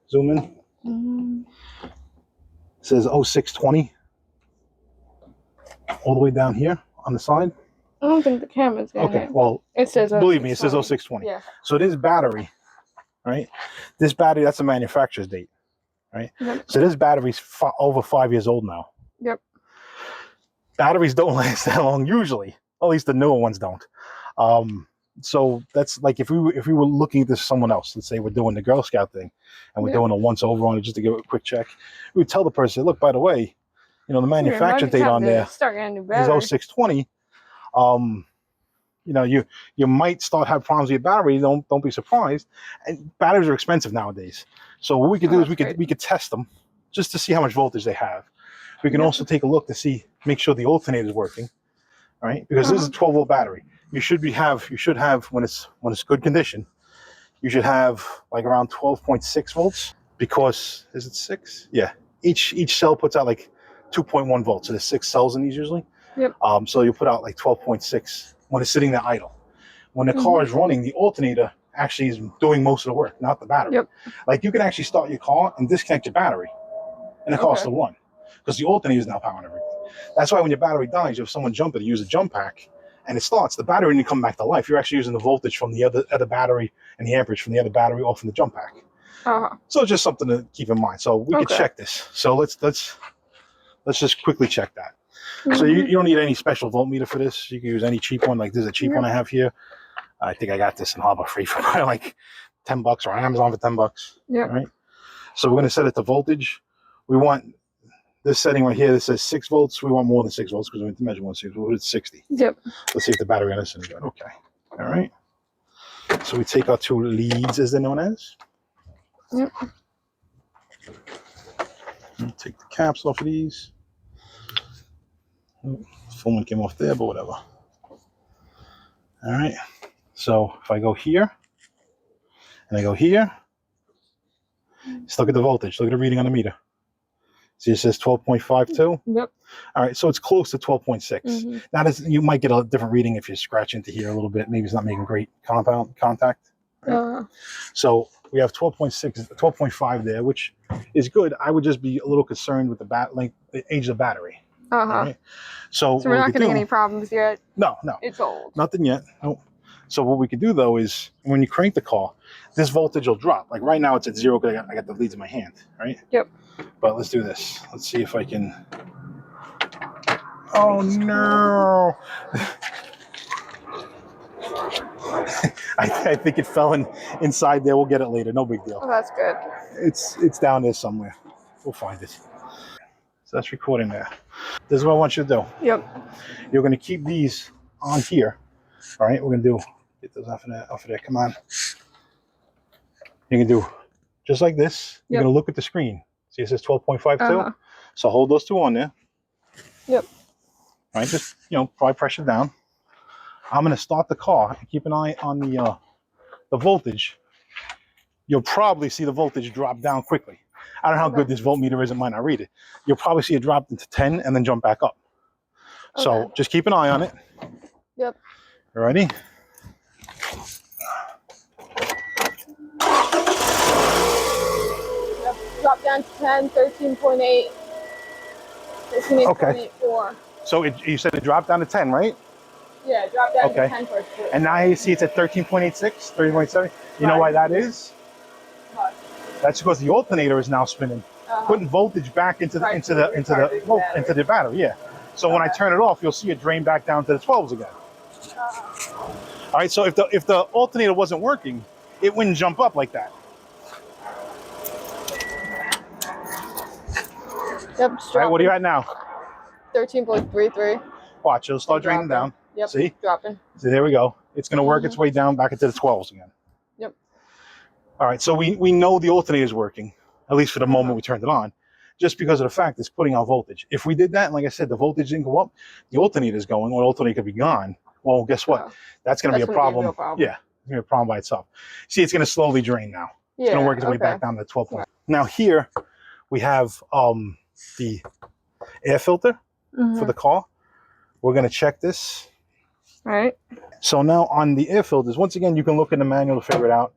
zoom in? Mm-hmm. It says 0620 all the way down here on the side. I don't think the camera's getting Okay, it. well, It says believe me, it says 0620. Yeah. So this battery, right? This battery, that's a manufacturer's date, right? Yep. So this battery's over 5 years old now. Yep. Batteries don't last that long usually. At least the newer ones don't. So that's like if we were looking at this someone else, let's say we're doing the Girl Scout thing, and we're doing a once over on it just to give it a quick check. We would tell the person, look, by the way, you know, the manufacturer date on there is 0620. You know, you might start have problems with your battery. Don't be surprised. And batteries are expensive nowadays. So what we could do is we could test them just to see how much voltage they have. We can also take a look to make sure the alternator is working, right? Because this is a 12-volt battery. You should have when it's good condition, you should have like around 12.6 volts. Because is it 6? Yeah. Each cell puts out like 2.1 volts. So there's 6 cells in these usually. Yep. So you put out like 12.6 when it's sitting there idle. When the car is running, the alternator actually is doing most of the work, not the battery. Yep. Like you can actually start your car and disconnect your battery, and the car will still run because the alternator is now powering everything. That's why when your battery dies, you have someone jump it, use a jump pack, and it starts. The battery didn't come back to life. You're actually using the voltage from the other battery and the amperage from the other battery or from the jump pack. So it's just something to keep in mind. So we could check this. So let's just quickly check that. So you don't need any special voltmeter for this. You can use any cheap one. Like this is a cheap one I have here. I think I got this in Harbor Freight for probably like $10 or on Amazon for $10. Yeah. Right. So we're going to set it to voltage. We want this setting right here that says 6 volts. We want more than 6 volts because we have to measure 1 6 volts. It's 60. Yep. Let's see if the battery on this is good. Okay. All right. So we take our 2 leads, as they're known as. Yep. And take the caps off of these. Oh, the phone one came off there, but whatever. All right. So if I go here and I go here, just look at the voltage. Look at the reading on the meter. See, it says 12.52. Yep. All right, so it's close to 12.6. Now, you might get a different reading if you scratch into here a little bit. Maybe it's not making great contact. Right? So we have 12.6, 12.5 there, which is good. I would just be a little concerned with the age of the battery. Right? So we're not getting any problems yet. No. It's old. Nothing yet. Nope. So what we could do though is when you crank the car, this voltage will drop. Like right now it's at 0 because I got the leads in my hand, right? Yep. But let's do this. Let's see if I can. Oh no! I think it fell inside there. We'll get it later. No big deal. Oh, that's good. It's down there somewhere. We'll find it. So that's recording there. This is what I want you to do. Yep. You're going to keep these on here. All right. We're going to get those off of there. Come on. You can do just like this. You're going to look at the screen. See, it says 12.52. So hold those 2 on there. Yep. All right. Just, probably pressure down. I'm going to start the car and keep an eye on the voltage. You'll probably see the voltage drop down quickly. I don't know how good this voltmeter is. It might not read it. You'll probably see it drop into 10 and then jump back up. So just keep an eye on it. Yep. You ready? Yep. Drop down to 10, 13.8. 13.84. So you said it dropped down to 10, right? Yeah, drop down to 10 first. And now you see it's at 13.86, 13.7. You know why that is? That's because the alternator is now spinning, putting voltage back into the battery. Yeah. So when I turn it off, you'll see it drain back down to the 12s again. All right. So if the alternator wasn't working, it wouldn't jump up like that. Yep. All right. What are you at now? 13.33. Watch. It'll start draining down. Yep. See? Dropping. So there we go. It's going to work its way down back into the 12s again. Yep. All right, so we know the alternator is working, at least for the moment we turned it on, just because of the fact it's putting out voltage. If we did that, and like I said, the voltage didn't go up, the alternator is going, or the alternator could be gone. Well, guess what? That's going to be a problem. Real problem. Yeah, it's going to be a problem by itself. See, it's going to slowly drain now. It's going to work its way back down to 12 point. Now here we have the air filter for the car. We're going to check this. All right. So now on the air filters, once again, you can look in the manual to figure it out.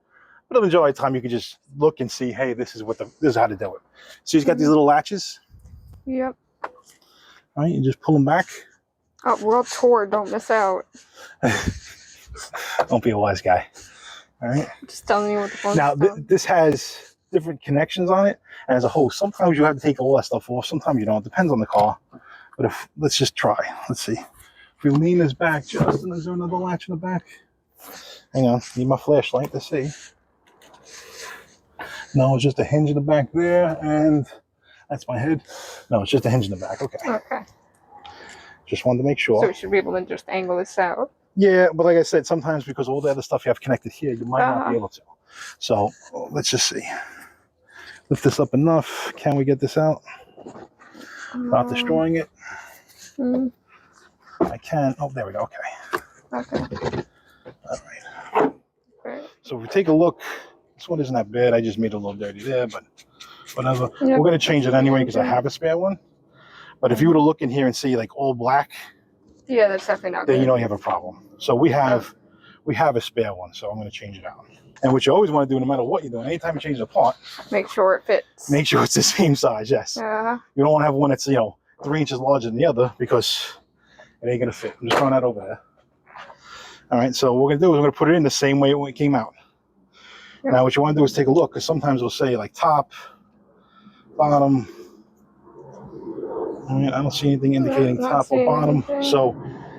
But the majority of the time, you can just look and see, hey, this is how to do it. So he's got these little latches. Yep. All right, you just pull them back. Oh, World Tour, don't miss out. Don't be a wise guy. All right. Just telling you what the phone's Now, this has different connections on it. And as a whole, sometimes you have to take all that stuff off. Sometimes you don't. It depends on the car. But let's just try. Let's see. If we lean this back, Justin, is there another latch in the back? Hang on. Need my flashlight to see. No, it's just a hinge in the back there. And that's my head. No, it's just a hinge in the back. Okay. Okay. Just wanted to make sure. So we should be able to just angle this out. Yeah, but like I said, sometimes because all the other stuff you have connected here, you might not be able to. So let's just see. Lift this up enough. Can we get this out without destroying it? I can. Oh, there we go. Okay. Okay. All right. Okay. So if we take a look, this one isn't that bad. I just made it a little dirty there, but whatever. Yep. We're going to change it anyway because I have a spare one. But if you were to look in here and see like all black, yeah, that's definitely not good. Then you know you have a problem. So we have a spare one, so I'm going to change it out. And what you always want to do, no matter what you're doing, anytime you change a part, make sure it fits. Make sure it's the same size. Yes. You don't want to have one that's 3 inches larger than the other because it ain't going to fit. I'm just throwing that over there. All right. So what we're going to do is we're going to put it in the same way it came out. Yep. Now what you want to do is take a look because sometimes we'll say like top, bottom. All right, I don't see anything indicating top or bottom. So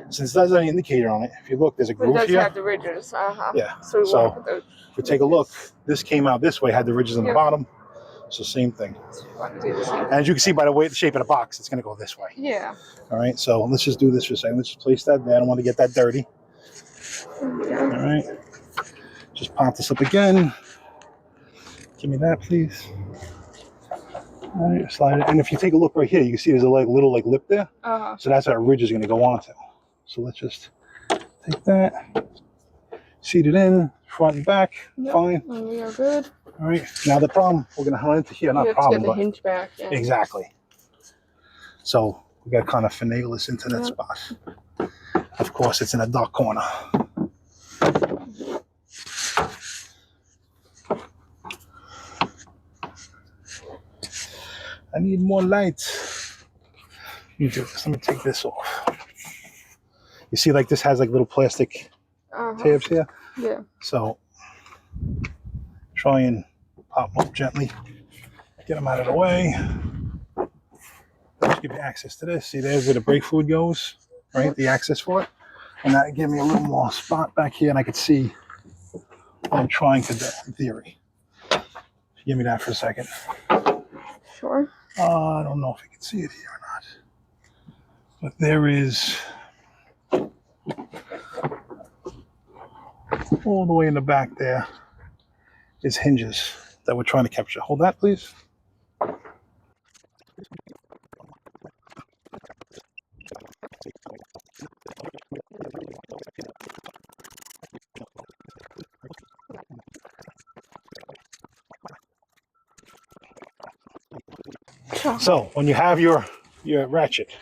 since there's any indicator on it, if you look, there's a groove here. It does have the ridges. Yeah. So if we take a look, this came out this way, had the ridges on the bottom. So same thing. And as you can see by the shape of the box, it's going to go this way. Yeah. All right. So let's just do this for a second. Let's just place that there. I don't want to get that dirty. Yeah. All right. Just pop this up again. Give me that, please. All right, slide it. And if you take a look right here, you can see there's a little lip there. So that's what our ridge is going to go onto. So let's just take that, seat it in, front and back, fine. And we are good. All right. Now the problem, we're going to hunt into here. Not problem, but hinge back. Yeah. Exactly. So we got to kind of finagle this into that spot. Of course, it's in a dark corner. I need more lights. Let me take this off. You see, like this has like little plastic tabs here. Yeah. So try and pop them up gently. Get them out of the way. Just give you access to this. See, there's where the brake fluid goes, right? The access for it. And that gave me a little more spot back here, and I could see what I'm trying to do in theory. Give me that for a second. Sure. I don't know if you can see it here or not. But there is all the way in the back there is hinges that we're trying to capture. Hold that, please. So when you have your ratchet, do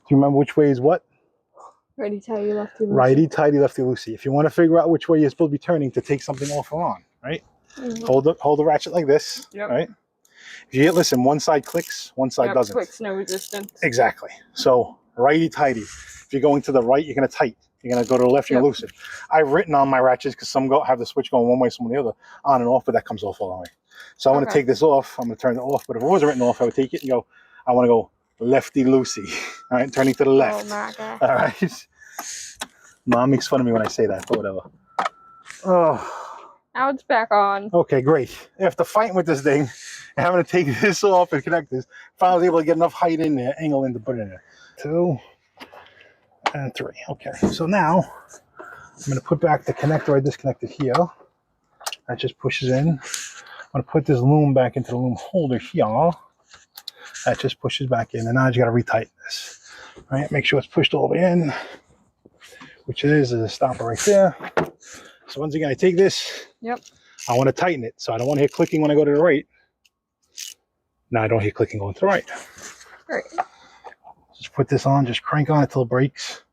you remember which way is what? Righty tighty, lefty loosey. Righty tighty, lefty loosey. If you want to figure out which way you're supposed to be turning to take something off or on, right? Hold the ratchet like this, right? If you listen, one side clicks, one side doesn't. Clicks, no resistance. Exactly. So righty tighty. If you're going to the right, you're going to tight. You're going to go to the left, you're going to loosen. I've written on my ratchets because some have the switch going one way, some the other, on and off, but that comes off all the way. So I'm going to take this off. I'm going to turn it off. But if it wasn't written off, I would take it and go, I want to go lefty loosey. All right, turning to the left. Oh my God. All right. Mom makes fun of me when I say that, but whatever. Oh. Now it's back on. Okay, great. After fighting with this thing and having to take this off and connect this, finally was able to get enough height in there, angle in to put it in there. 2 and 3. Okay, so now I'm going to put back the connector I disconnected here. That just pushes in. I'm going to put this loom back into the loom holder here. That just pushes back in, and now you got to retighten this. All right, make sure it's pushed all the way in, which it is. There's a stopper right there. So once again, I take this. Yep. I want to tighten it, so I don't want to hear clicking when I go to the right. Now I don't hear clicking going to the right. Right. Just put this on, just crank on it till it breaks.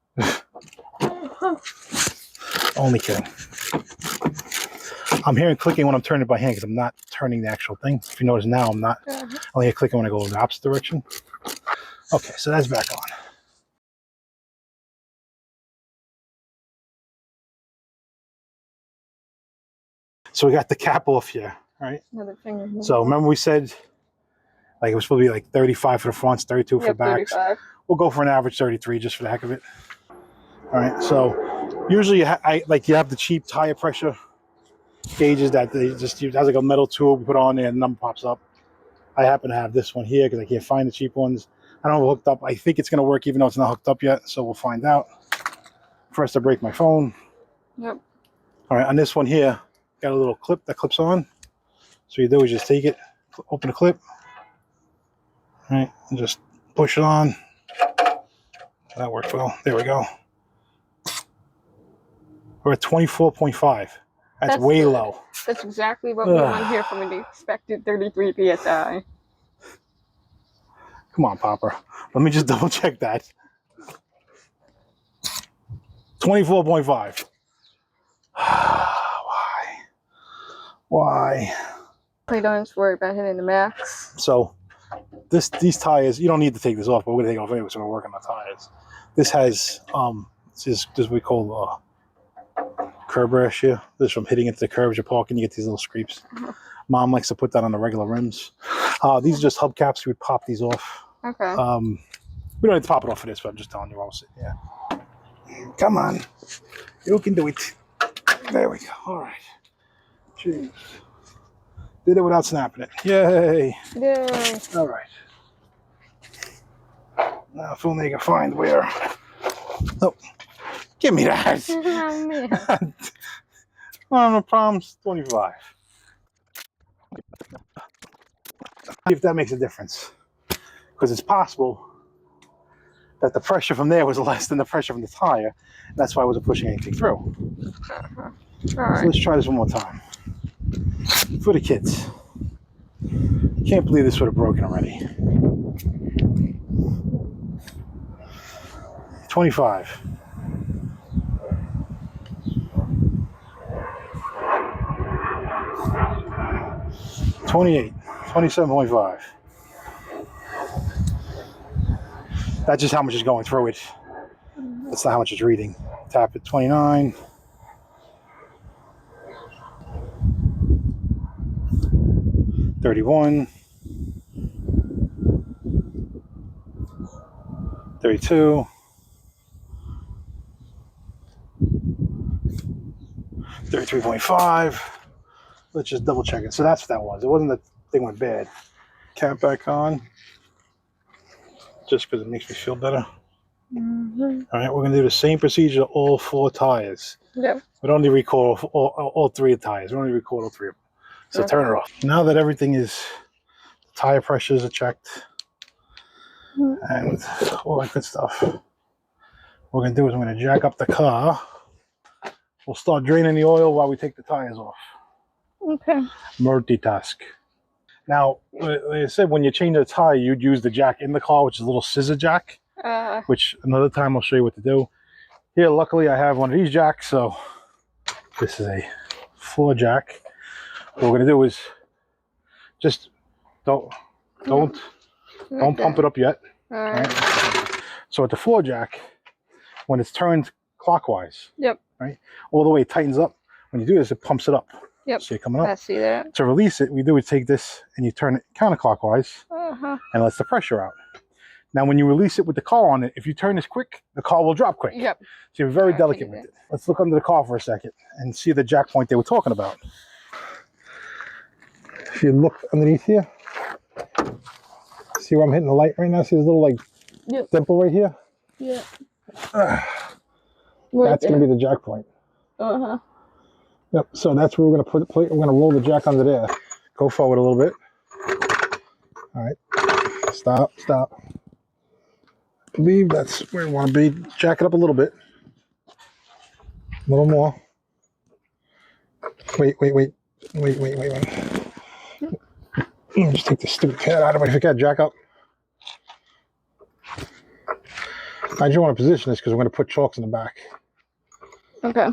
Only kidding. I'm hearing clicking when I'm turning it by hand because I'm not turning the actual thing. If you notice now, I'm not. I only hear clicking when I go in the opposite direction. Okay, so that's back on. So we got the cap off here, right? Another finger. So remember we said like it was supposed to be like 35 for the fronts, 32 for the backs. 35. We'll go for an average 33 just for the heck of it. All right, so usually you have the cheap tire pressure gauges that they just use. It has like a metal tube you put on there and the number pops up. I happen to have this one here because I can't find the cheap ones. I don't have it hooked up. I think it's going to work even though it's not hooked up yet, so we'll find out. First, I break my phone. Yep. All right, on this one here, got a little clip that clips on. So you do is just take it, open the clip, all right, and just push it on. That worked well. There we go. We're at 24.5. That's way good. low. That's exactly what we want here from an expected 33 PSI. Come on, Popper. Let me just double check that. 24.5. Why? I don't have to worry about hitting the max. So these tires, you don't need to take this off, but we're gonna take it off anyway, so we're working on tires. This has this is what we call curb rash here. This from hitting into the curbs you're parking, you get these little scrapes. Mom likes to put that on the regular rims. These are just hubcaps. We would pop these off. Okay. We don't have to pop it off for this, but I'm just telling you while we're sitting here. Come on. You can do it. There we go. All right. Jeez. Did it without snapping it. Yay. Yay. All right. Now if only I can find where. Oh, give me that. Oh, no problems. 25. See if that makes a difference. Because it's possible that the pressure from there was less than the pressure from the tire. That's why I wasn't pushing anything through. All right. So let's try this one more time. For the kids. Can't believe this would have broken already. 25. 28. 27.5. That's just how much is going through it. That's not how much it's reading. Tap it. 29. 31. 32. 33.5. Let's just double check it. So that's what that was. It wasn't that thing went bad. Cap back on. Just because it makes me feel better. All right, we're going to do the same procedure to all 4 tires. Yep. We don't need to record all 3 tires. We don't need to record all 3 of them. So turn it off. Now that everything is, tire pressures are checked, and all that good stuff, what we're going to do is I'm going to jack up the car. We'll start draining the oil while we take the tires off. Okay. Multitask. Now, like I said, when you change the tire, you'd use the jack in the car, which is a little scissor jack, which another time I'll show you what to do. Here, luckily, I have one of these jacks, so this is a floor jack. What we're going to do is just don't pump it up yet. All right. So at the floor jack, when it's turned clockwise, Yep. Right, all the way it tightens up. When you do this, it pumps it up. Yep. See it coming up. I see that. To release it, we do is take this and you turn it counterclockwise and lets the pressure out. Now, when you release it with the car on it, if you turn this quick, the car will drop quick. Yep. So you're very delicate with it. Let's look under the car for a second and see the jack point they were talking about. If you look underneath here, see where I'm hitting the light right now? See this little like dimple right here? Yeah. That's going to be the jack point. Yep. So that's where we're going to put. We're going to roll the jack under there. Go forward a little bit. All right. Stop. Stop. I believe that's where we want to be. Jack it up a little bit. A little more. Wait. Let me just take this stupid pad out of my forget. Jack up. I just want to position this because we're going to put chalks in the back. Okay.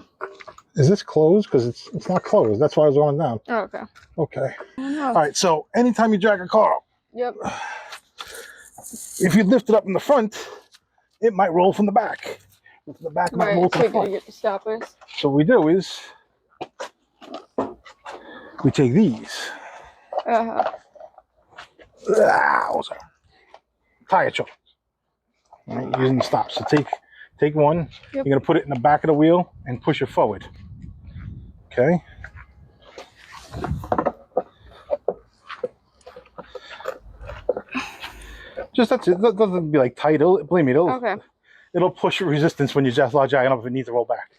Is this closed? Because it's not closed. That's why I was going down. Oh, okay. Okay. All right. So anytime you jack a car up, Yep. if you lift it up in the front, it might roll from the back. From the back might roll from the front. Get the stoppers. So what we do is we take these. Tire choke. Right, using the stop. So take one. Yep. You're gonna put it in the back of the wheel and push it forward. Okay. Just that's it. That doesn't be like tight. Believe me, it'll push resistance when you just start jacking up if it needs to roll back.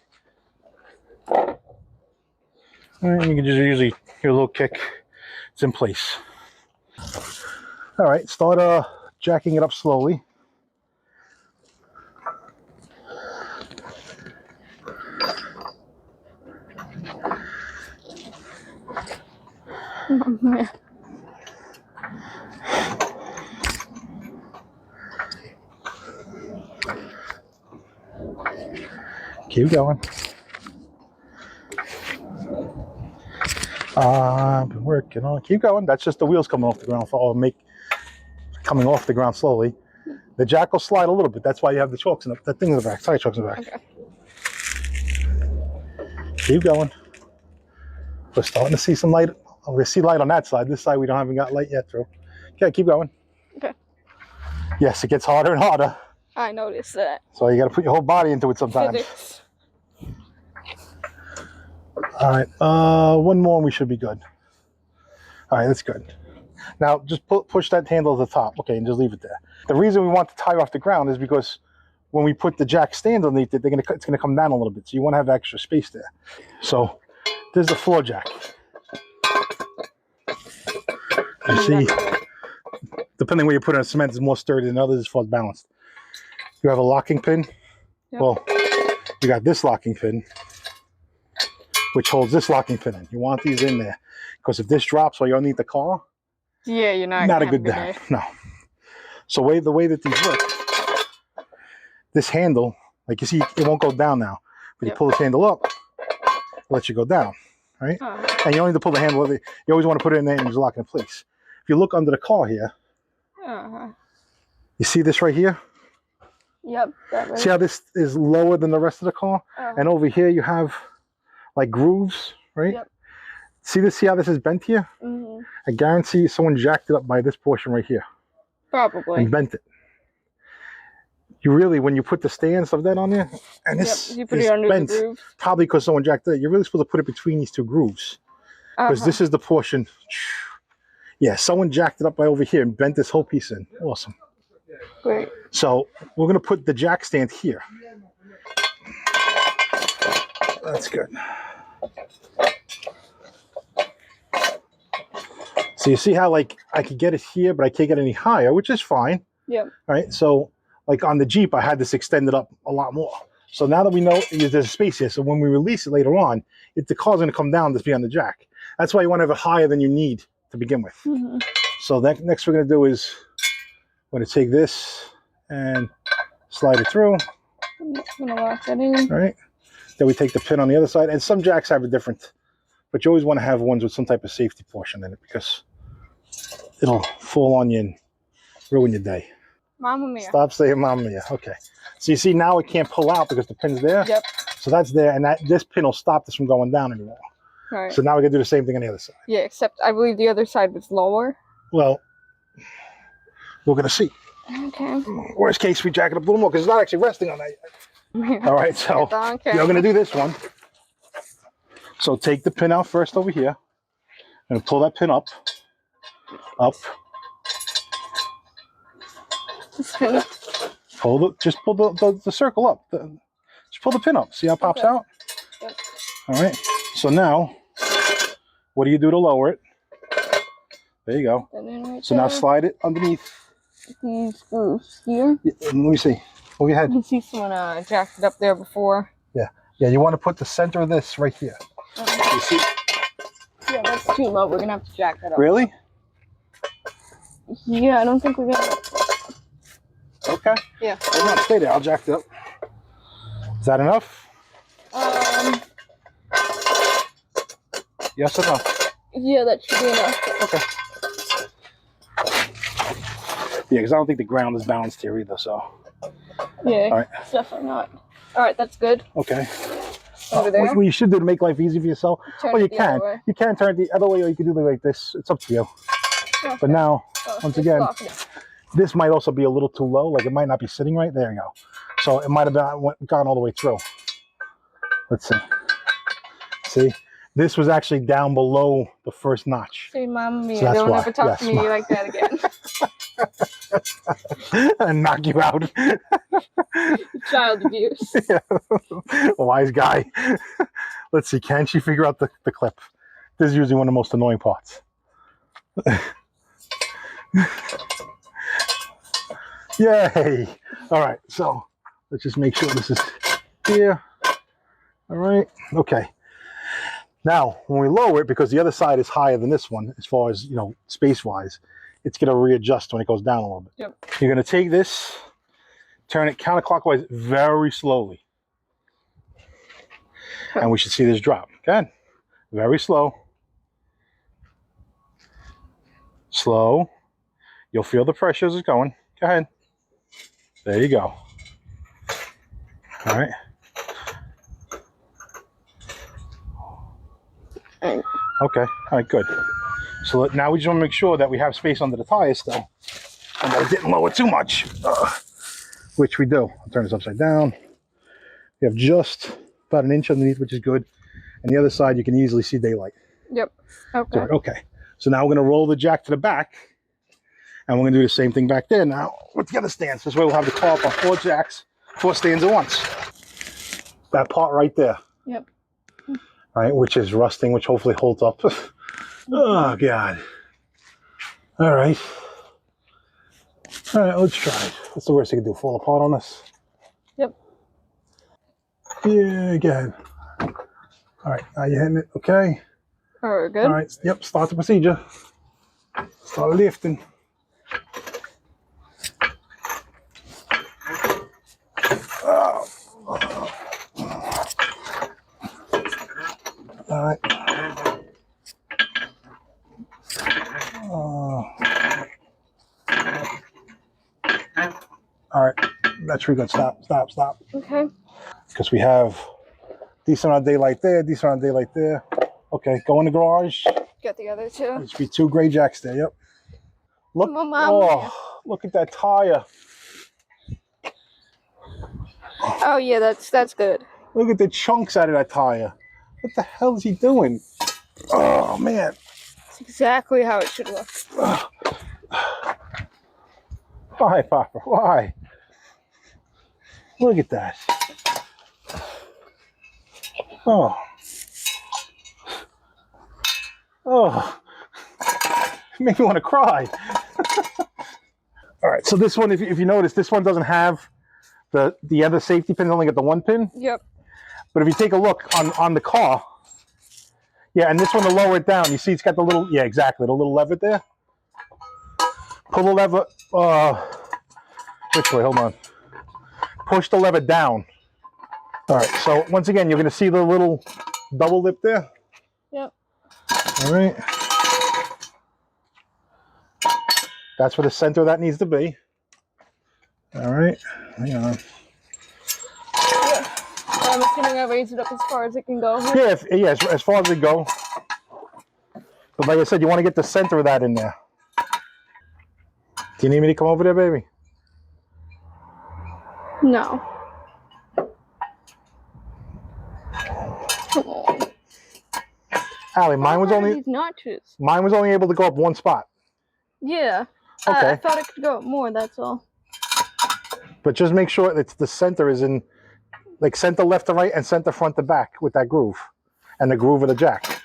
All right, you can just usually hear a little kick. It's in place. All right, start jacking it up slowly. Keep going. I've been working on. Keep going. That's just the wheels coming off the ground. Coming off the ground slowly. The jack will slide a little bit. That's why you have the chalks in that thing in the back. Tire chalks in the back. Okay. Keep going. We're starting to see some light. Oh, we see light on that side. This side we haven't got light yet through. Okay, keep going. Okay. Yes, it gets harder and harder. I noticed that. So you got to put your whole body into it sometimes. Physics. All right, one more and we should be good. All right, that's good. Now just push that handle to the top, okay, and just leave it there. The reason we want the tire off the ground is because when we put the jack stand underneath it, it's gonna come down a little bit, so you want to have extra space there. So there's the floor jack. You see, depending where you put it in cement, is more sturdy than others as far as balanced. You have a locking pin. Yep. Well, you got this locking pin, which holds this locking pin in. You want these in there because if this drops while you're underneath the car, yeah, you're not a good day. No. So the way that these work, this handle, like you see, it won't go down now. But you pull this handle up, it lets you go down, right? And you only need to pull the handle. You always want to put it in there and just lock it in place. If you look under the car here, you see this right here? Yep. That right. See how this is lower than the rest of the car? And over here you have like grooves, right? Yep. See this? See how this is bent here? Mm-hmm. I guarantee someone jacked it up by this portion right here. Probably. And bent it. You really, when you put the stands of that on there, and this you put it under bent, the groove. probably because someone jacked it, you're really supposed to put it between these two grooves. Because this is the portion. Yeah, someone jacked it up by over here and bent this whole piece in. Awesome. Great. So we're going to put the jack stand here. That's good. So you see how like I could get it here, but I can't get any higher, which is fine. Yeah. Right. So like on the Jeep, I had this extended up a lot more. So now that we know there's a space here, so when we release it later on, the car's going to come down to be on the jack. That's why you want to have it higher than you need to begin with. Mm-hmm. So next we're going to do is we're going to take this and slide it through. I'm just going to lock that in. Right. Then we take the pin on the other side, and some jacks have a different, but you always want to have ones with some type of safety portion in it because it'll fall on you and ruin your day. Mamma mia. Stop saying mamma mia. Okay. So you see now it can't pull out because the pin's there. Yep. So that's there, and this pin will stop this from going down anymore. Right. So now we're going to do the same thing on the other side. Yeah, except I believe the other side was lower. Well, we're going to see. Okay. Worst case, we jack it up a little more because it's not actually resting on that yet. All right, so you're going to do this one. So take the pin out first over here and pull that pin up. Just pull the circle up. Just pull the pin up. See how it pops out? Yep. All right. So now, what do you do to lower it? There you go. Right so there. Now slide it underneath These grooves here. Let me see. Move your head. You can see someone jacked it up there before. Yeah, you want to put the center of this right here. You see? Yeah, that's too low. We're gonna have to jack that up. Really? Yeah, I don't think we're gonna. Okay. Yeah. Hold on, stay there. I'll jack it up. Is that enough? Yes or no? Yeah, that should be enough. Okay. Yeah, because I don't think the ground is balanced here either, so. Yeah, all right. It's definitely not. All right, that's good. Okay. Over there. What you should do to make life easy for yourself, Turn you it the can. other way. You can turn it the other way, or you can do it like this. It's up to you. Okay. But now, once again, lock it. this might also be a little too low. Like it might not be sitting right. There you go. So it might have gone all the way through. Let's see. See? This was actually down below the first notch. See, Mom, So that's don't why. ever talk to me like that again. And knock you out. Child abuse. Yeah. Wise guy. Let's see. Can she figure out the clip? This is usually one of the most annoying parts. Yay. All right. So let's just make sure this is here. All right. Okay. Now, when we lower it, because the other side is higher than this one, as far as, space-wise, it's going to readjust when it goes down a little bit. Yep. You're going to take this, turn it counterclockwise very slowly. Okay. And we should see this drop. Good. Very slow. Slow. You'll feel the pressure as it's going. Go ahead. There you go. All right. Okay, all right, good. So now we just want to make sure that we have space under the tire still and that it didn't lower too much, which we do. I'll turn this upside down. You have just about an inch underneath, which is good. And the other side, you can easily see daylight. Yep, okay. Good. Okay, so now we're going to roll the jack to the back, and we're going to do the same thing back there now with the other stands. This way we'll have the car up on 4 jacks, 4 stands at once. That part right there. Yep. Right, which is rusting, which hopefully holds up. Oh, God. All right. All right, let's try it. What's the worst you can do? Fall apart on us? Yep. Yeah, again. All right, now you're hitting it. Okay. All right, good. All right, yep, start the procedure. Start lifting. All right. All right. That's pretty good. Stop. Okay. Because we have decent amount of daylight there, decent amount of daylight there. Okay, go in the garage. Get the other two. There should be 2 gray jacks there. Yep. Look. Mom. Oh, look at that tire. Oh yeah, that's good. Look at the chunks out of that tire. What the hell is he doing? Oh, man. That's exactly how it should look. Why, Papa? Why? Look at that. Oh. Oh. It made me want to cry. All right, so this one, if you notice, this one doesn't have the other safety pin, only got the 1 pin. Yep. But if you take a look on the car, yeah, and this one to lower it down, you see it's got the little, yeah, exactly, the little lever there. Pull the lever, which way, hold on. Push the lever down. All right, so once again, you're gonna see the little double lip there. Yep. All right. That's where the center of that needs to be. All right, hang on. I'm assuming I raise it up as far as it can go. Yeah, as far as it go. But like I said, you want to get the center of that in there. Do you need me to come over there, baby? No. Come on. Allie, mine was only these notches. Mine was only able to go up 1 spot. Yeah. Okay. I thought it could go up more. That's all. But just make sure that the center is in, like center left to right and center front to back with that groove. and the groove of the jack.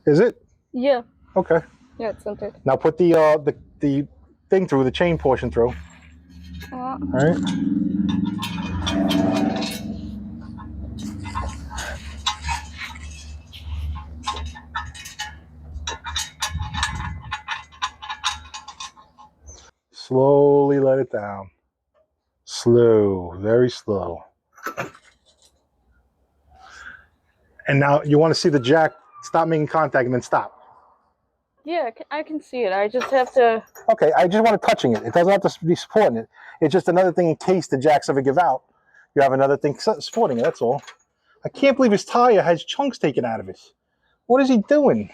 Is it? Yeah. Okay. Yeah, it's centered. Now put the thing through, the chain portion through. All right. Slowly let it down. Slow, very slow. And now you want to see the jack stop making contact and then stop. Yeah, I can see it. I just have to... Okay, I just want it touching it. It doesn't have to be supporting it. It's just another thing in case the jacks ever give out. You have another thing supporting it, that's all. I can't believe his tire has chunks taken out of it. What is he doing?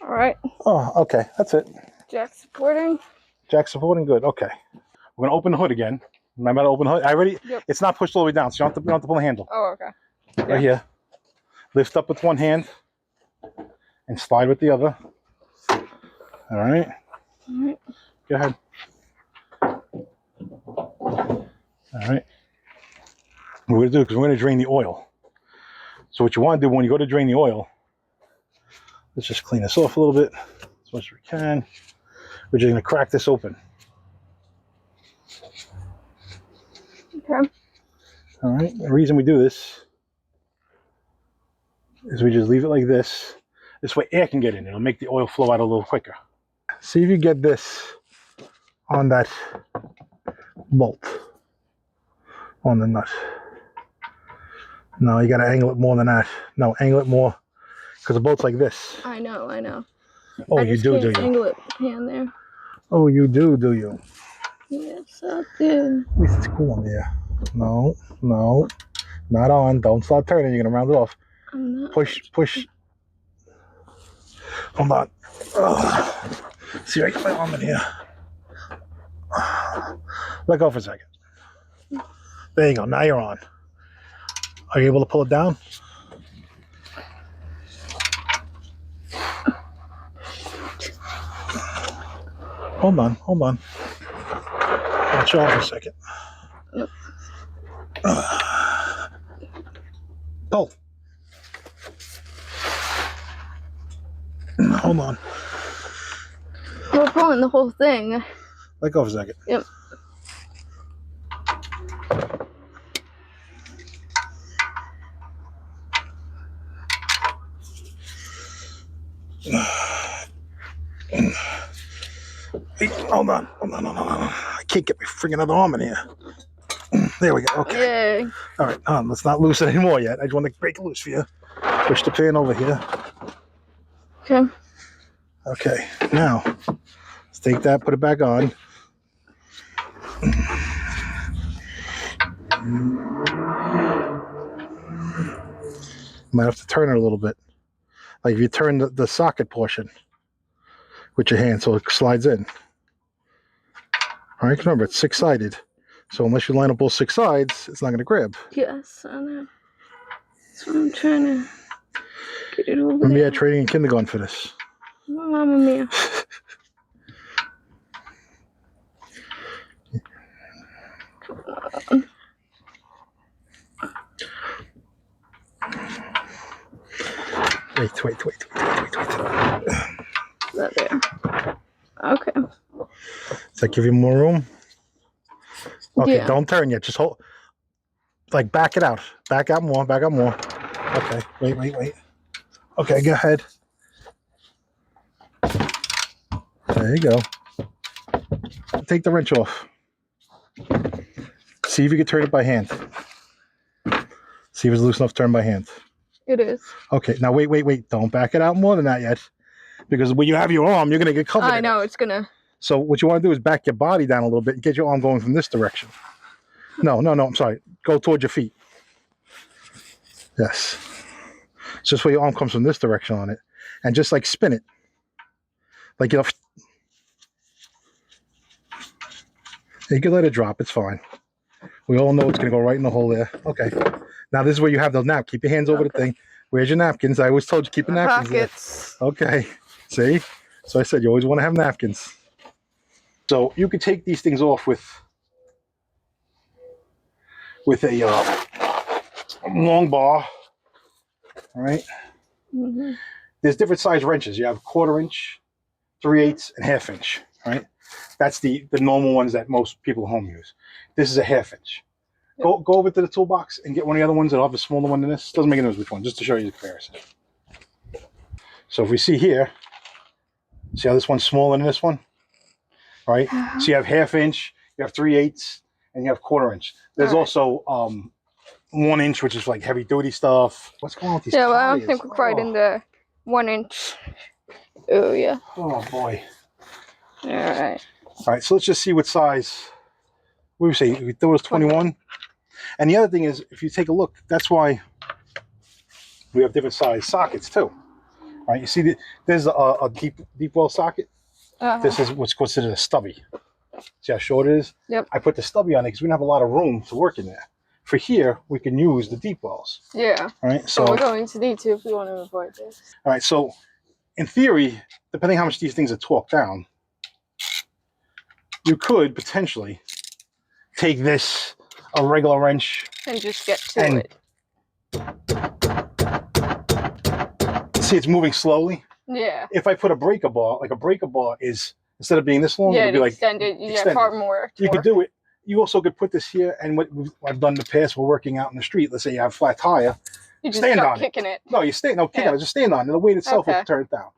All right. Oh, okay, that's it. Jack supporting. Jack supporting, good, okay. We're gonna open the hood again. Remember to open the hood? I already, it's not pushed all the way down, so you don't have to pull the handle. Oh, okay. Right here. Lift up with one hand and slide with the other. All right. All right. Go ahead. All right. What we're going to do, because we're going to drain the oil. So what you want to do when you go to drain the oil, let's just clean this off a little bit as much as we can. We're just going to crack this open. Okay. All right. The reason we do this is we just leave it like this. This way air can get in. It'll make the oil flow out a little quicker. See if you get this on that bolt on the nut. No, you got to angle it more than that. No, angle it more because the bolt's like this. I know, I know. Oh, you do you? Angle it with the hand there. Oh, you do you? Yes, I do. At least it's cool in there. No, no, not on. Don't start turning. You're gonna round it off. I'm not. Push. Hold on. Oh. See if I can get my arm in here. Let go for a second. There you go. Now you're on. Are you able to pull it down? Hold on. I'll chill for a second. Yep. Pull. Hold on. We're pulling the whole thing. Let go for a second. Yep. Hey, hold on. I can't get my freaking other arm in here. There we go. Okay. Yay. All right. Let's not loose it anymore yet. I just want to break it loose for you. Push the pan over here. Okay. Okay. Now, let's take that, put it back on. Might have to turn it a little bit. Like if you turn the socket portion with your hand so it slides in. All right, remember it's six-sided. So unless you line up both six sides, it's not going to grab. Yes, I know. So I'm trying to get it over Remember, you there. had training in kindergarten for this. Mamma mia. Wait. That there. Okay. Does that give you more room? Okay, Yeah. Don't turn yet. Just hold. Like back it out. Back out more. Okay, wait. Okay, go ahead. There you go. Take the wrench off. See if you can turn it by hand. See if it's loose enough to turn by hand. It is. Okay, now wait. Don't back it out more than that yet. Because when you have your arm, you're going to get covered. I know, it's going to. So what you want to do is back your body down a little bit and get your arm going from this direction. No, I'm sorry. Go towards your feet. Yes. It's just where your arm comes from this direction on it. And just like spin it. Like, you can let it drop. It's fine. We all know it's going to go right in the hole there. Okay. Now this is where you have the nap. Keep your hands over the thing. Where's your napkins? I always told you keep your napkins Pockets. there. Okay. See? So I said you always want to have napkins. So you could take these things off with a long bar All right. Mm-hmm. There's different size wrenches. You have 1/4 inch, 3/8, and 1/2 inch. Right. That's the normal ones that most people at home use. This is a 1/2 inch. Yep. Go over to the toolbox and get one of the other ones that'll have a smaller one than this. Doesn't make a difference which one, just to show you the comparison. So if we see here, see how this one's smaller than this one? Right? So you have 1/2 inch, you have 3/8, and you have 1/4 inch. There's also 1 inch, which is like heavy duty stuff. What's going on with these tires? Well, I don't think we're quite in the 1 inch. Oh, yeah. Oh, boy. All right. All right, so let's just see what size. What do we say? We thought it was 21. And the other thing is, if you take a look, that's why we have different size sockets too. All right, you see, there's a deep well socket. This is what's considered a stubby. See how short it is? Yep. I put the stubby on it because we don't have a lot of room to work in there. For here, we can use the deep wells. Yeah. All right, so we're going to need to if we want to avoid this. All right, so in theory, depending how much these things are torqued down, you could potentially take this, a regular wrench, and just get to it. See, it's moving slowly. Yeah. If I put a breaker bar, like a breaker bar is, instead of being this long, it'd be like extended. You get far more torque. You could do it. You also could put this here, and what I've done in the past, we're working out in the street. Let's say you have a flat tire. You just stand start on kicking it. No, you stand. No, kick on it. Just stand on it. The weight itself will turn it down.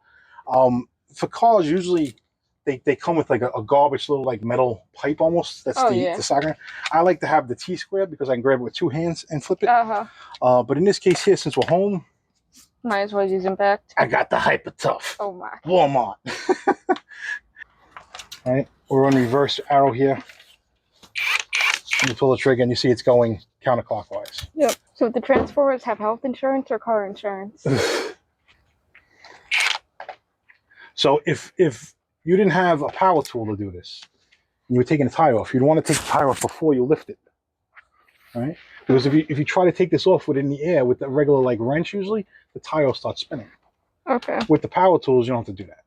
For cars, usually they come with like a garbage little like metal pipe almost. That's the socket. I like to have the T-square because I can grab it with 2 hands and flip it. But in this case here, since we're home, might as well use impact. I got the Hyper Tough. Oh my. Walmart. All right, we're on reverse arrow here. You pull the trigger and you see it's going counterclockwise. Yep. So the Transformers have health insurance or car insurance? So if you didn't have a power tool to do this, and you were taking the tire off, you'd want to take the tire off before you lift it. All right? Because if you try to take this off within the air with the regular like wrench usually, the tire will start spinning. Okay. With the power tools, you don't have to do that.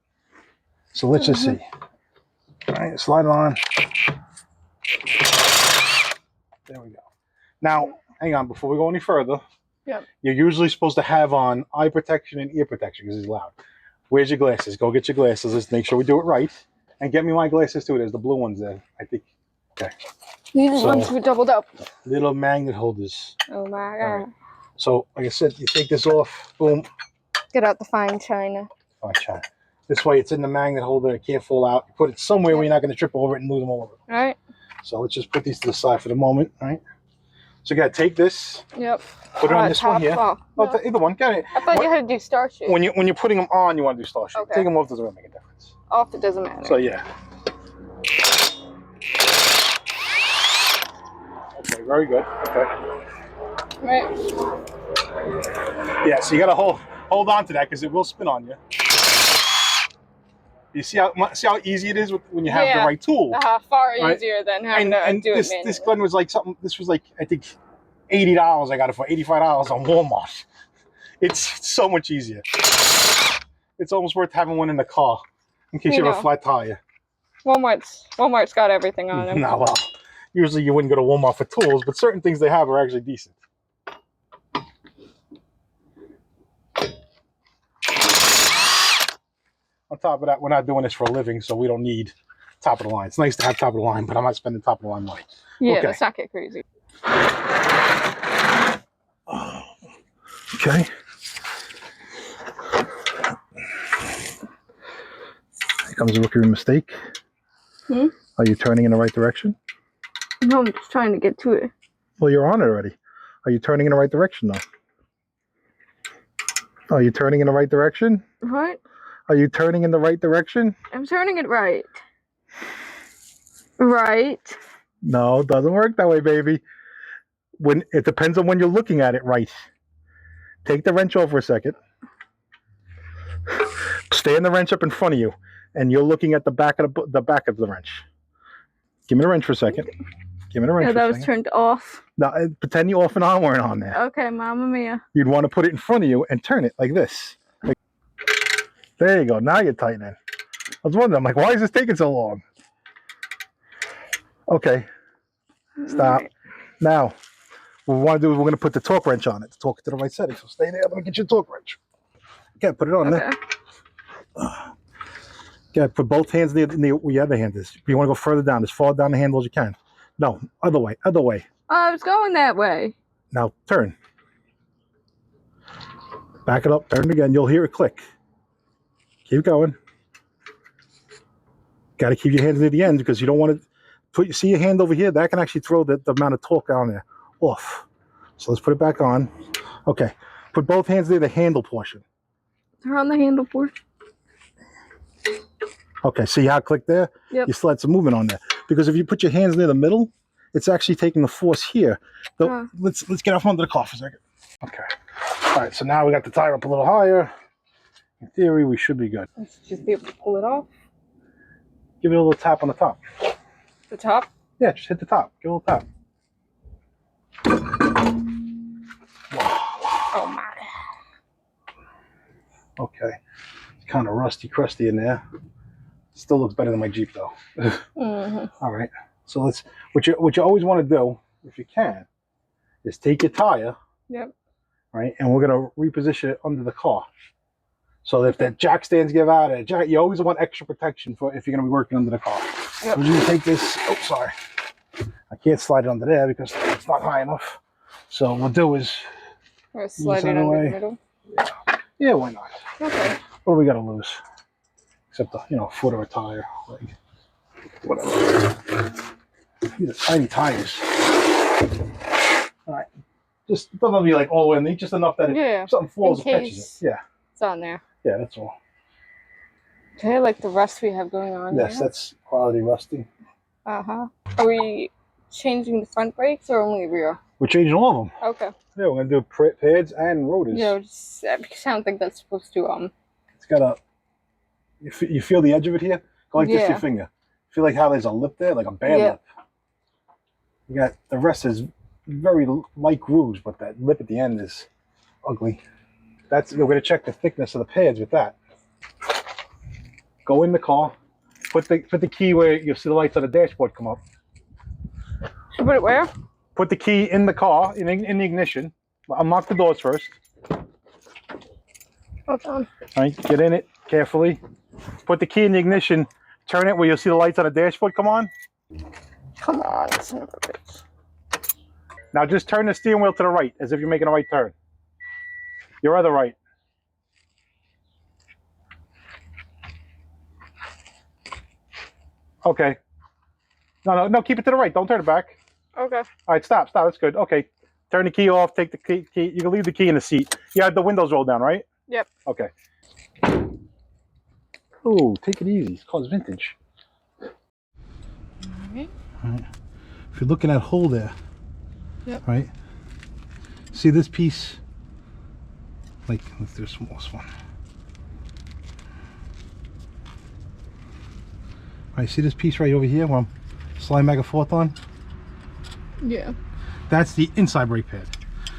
So let's just see. All right, slide it on. There we go. Now, hang on, before we go any further, you're usually supposed to have on eye protection and ear protection because it's loud. Where's your glasses? Go get your glasses. Let's make sure we do it right. And get me my glasses too. There's the blue ones there, I think. Okay. These ones were doubled up. Little magnet holders. Oh my God. Right. So, like I said, you take this off, boom. Get out the fine china. Fine china. This way it's in the magnet holder. It can't fall out. You put it somewhere where you're not going to trip over it and lose them all over. All right. So let's just put these to the side for the moment. All right. So you got to take this. Yep. Put it on this one here. Oh, no. Either one. Got it. I thought you had to do star shape. When you're putting them on, you want to do star shape. Okay. Take them off, doesn't really make a difference. Off, it doesn't matter. So yeah. Okay, very good. Okay. Right. Yeah, so you got to hold on to that because it will spin on you. You see how easy it is when you have the right tool. Far easier than having to do it manually. This gun was like something. This was like I think $80. I got it for $85 on Walmart. It's so much easier. It's almost worth having one in the car in case you have a flat tire. Walmart's got everything on them. No, well, usually you wouldn't go to Walmart for tools, but certain things they have are actually decent. On top of that, we're not doing this for a living, so we don't need top of the line. It's nice to have top of the line, but I'm not spending top of the line money. Yeah, let's not get crazy. Okay. Here comes a rookie mistake. Are you turning in the right direction? No, I'm just trying to get to it. Well, you're on it already. Are you turning in the right direction, though? Are you turning in the right direction? What? Are you turning in the right direction? I'm turning it right. Right? No, it doesn't work that way, baby. It depends on when you're looking at it right. Take the wrench off for a second. Stand the wrench up in front of you, and you're looking at the back of the back of the wrench. Give me the wrench for a second. Give me the wrench. Yeah, that was turned off. No, pretend you off and on weren't on there. Okay, Mamma Mia. You'd want to put it in front of you and turn it like this. There you go. Now you're tightening. I was wondering, I'm like, why is this taking so long? Okay. Stop. Right. Now, what we want to do is we're going to put the torque wrench on it to torque it to the right setting. So stay there. Let me get your torque wrench. Okay, put it on there. Okay, put both hands near where your other hand is. You want to go further down, as far down the handle as you can. No, other way, other way. I was going that way. Now turn. Back it up, turn it again. You'll hear it click. Keep going. Got to keep your hands near the end because you don't want to see your hand over here? That can actually throw the amount of torque on there off. So let's put it back on. Okay, put both hands near the handle portion. They're on the handle portion. Okay, see how it clicked there? Yep. You still had some movement on there. Because if you put your hands near the middle, it's actually taking the force here. So let's get off under the car for a second. Okay. All right, so now we got the tire up a little higher. In theory, we should be good. Let's just be able to pull it off. Give it a little tap on the top. The top? Yeah, just hit the top. Give it a little tap. Oh my. Okay. It's kind of rusty, crusty in there. Still looks better than my Jeep though. All right. So let's what you always want to do, if you can, is take your tire. Yep. Right, and we're gonna reposition it under the car. So if that jack stands give out, you always want extra protection for if you're gonna be working under the car. Yep. We're gonna take this. Oh, sorry. I can't slide it under there because it's not high enough. So what we'll do is slide it under the middle. Yeah, why not? Okay. What do we gotta lose? Except a foot or a tire, like whatever. These are tiny tires. All right. Just doesn't be like all the way in there, just enough that if something falls, it catches it. Yeah. It's on there. Yeah, that's all. Okay, like the rust we have going on. Yes, that's quality rusty. Are we changing the front brakes or only rear? We're changing all of them. Okay. Yeah, we're gonna do pads and rotors. Yeah, because I don't think that's supposed to. It's got a. You feel the edge of it here? Go like this with your finger. Feel like how there's a lip there, like a bad lip. You got the rest is very light grooves, but that lip at the end is ugly. You're gonna check the thickness of the pads with that. Go in the car, put the key where you'll see the lights on the dashboard come up. So put it where? Put the key in the car, in the ignition. Unlock the doors first. Hold on. All right, get in it carefully. Put the key in the ignition. Turn it where you'll see the lights on the dashboard come on. Come on, son of a bitch. Now just turn the steering wheel to the right, as if you're making a right turn. Your other right. Okay. No, keep it to the right. Don't turn it back. Okay. All right, stop. That's good. Okay. Turn the key off. Take the key. You can leave the key in the seat. You have the windows rolled down, right? Yep. Okay. Oh, take it easy. This car's vintage. All right. If you're looking at hole there, right? See this piece? Like, let's do the smallest one. All right, see this piece right over here where I'm sliding back and forth on? Yeah. That's the inside brake pad.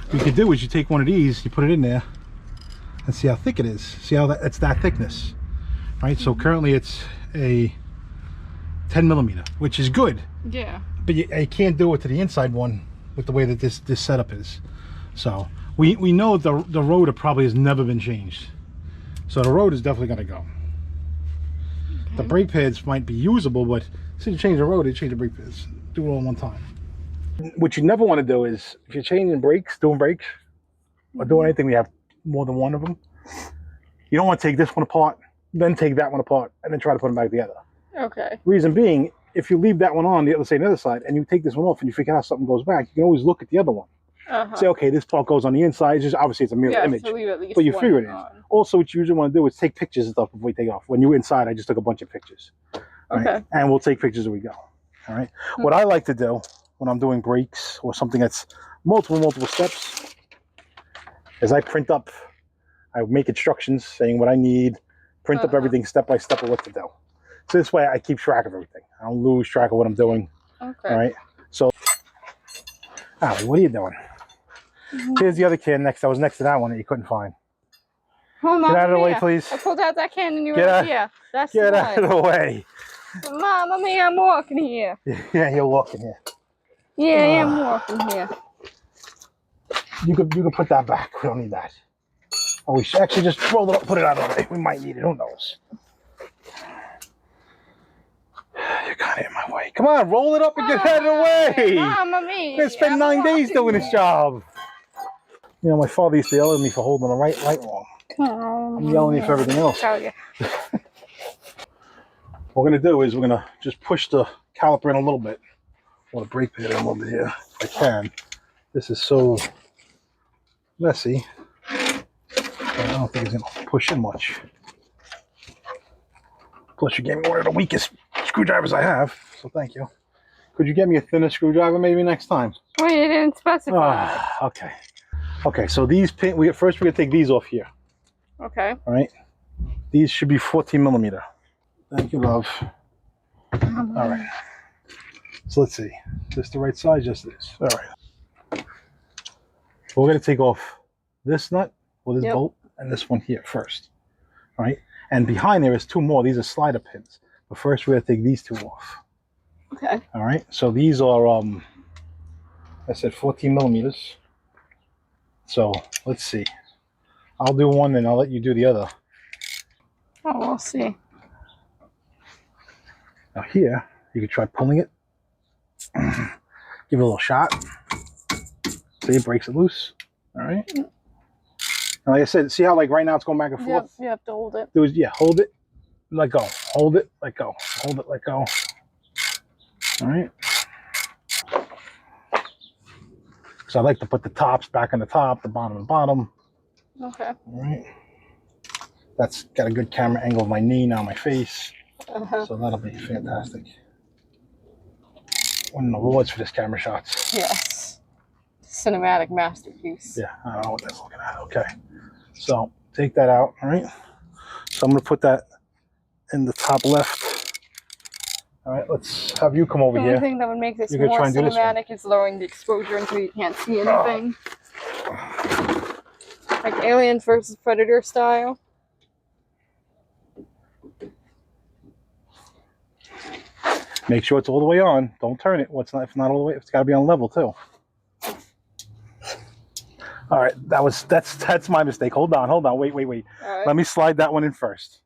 What you can do is you take one of these, you put it in there, and see how thick it is. See how it's that thickness, right? So currently it's a 10 millimeter, which is good. Yeah. But you can't do it to the inside one with the way that this setup is. So we know the rotor probably has never been changed. So the rotor is definitely going to go. Okay. The brake pads might be usable, but since you change the rotor, you change the brake pads. Do it all in one time. What you never want to do is, if you're changing brakes, doing brakes, or doing anything, we have more than one of them. You don't want to take this one apart, then take that one apart, and then try to put them back together. Okay. Reason being, if you leave that one on the other side, and you take this one off and you figure out something goes back, you can always look at the other one. Say, okay, this part goes on the inside. It's just obviously it's a mirror image, so leave at least but you figure it on. is. Also, what you usually want to do is take pictures and stuff before you take off. When you're inside, I just took a bunch of pictures. Right? Okay. And we'll take pictures as we go. All right. What I like to do when I'm doing brakes or something that's multiple steps is I make instructions saying what I need, print up everything step by step of what to do. So this way I keep track of everything. I don't lose track of what I'm doing. Okay. All right. So, Ali, what are you doing? Here's the other can that was next to that one that you couldn't find. Oh, Get out of the way, please. I pulled out that can and you were here. That's Get out of the way. Mama mia, I'm walking here. Yeah, you're walking here. Yeah, I am walking here. You could put that back. We don't need that. Oh, we should actually just roll it up, put it out of the way. We might need it. Who knows? You're kind of in my way. Come on, roll it up and get it out of the way. Mama mia. We're gonna spend 9 days doing this job. You know, my father used to yell at me for holding the right light wrong. I'm yelling at you for everything else. Oh, yeah. What we're gonna do is we're gonna just push the caliper in a little bit. I want to brake pad in a little bit here if I can. This is so messy. I don't think it's gonna push in much. Plus, you gave me one of the weakest screwdrivers I have, so thank you. Could you get me a thinner screwdriver maybe next time? Well, you didn't specify. Okay. Okay, so these pins, we're gonna take these off here. Okay. All right. These should be 14 millimeter. Thank you, love. All right. So let's see. Is this the right size? Yes, it is. All right. We're gonna take off this nut with this bolt and this one here first. All right. And behind there is 2 more. These are slider pins. But first, we're gonna take these 2 off. Okay. All right. So these are I said 14 millimeters. So let's see. I'll do one and I'll let you do the other. Oh, we'll see. Now here, you can try pulling it. Give it a little shot. See, it breaks it loose. All right. And like I said, see how like right now it's going back and forth? Yep, you have to hold it. Hold it, let go. Hold it, let go. Hold it, let go. All right. So I like to put the tops back on the top, the bottom on the bottom. Okay. All right. That's got a good camera angle of my knee, now my face. So that'll be fantastic. Winning awards for this camera shots. Yes. Cinematic masterpiece. Yeah, I don't know what that's looking at. Okay. So take that out, all right? So I'm going to put that in the top left. All right, let's have you come over here. The only thing that would make this You're more try and do this cinematic is lowering the exposure until you can't see anything. Like Alien versus Predator style. Make sure it's all the way on. Don't turn it. If it's not all the way, it's got to be on level too. All right, that's my mistake. Hold on. Wait. Right. Let me slide that one in first.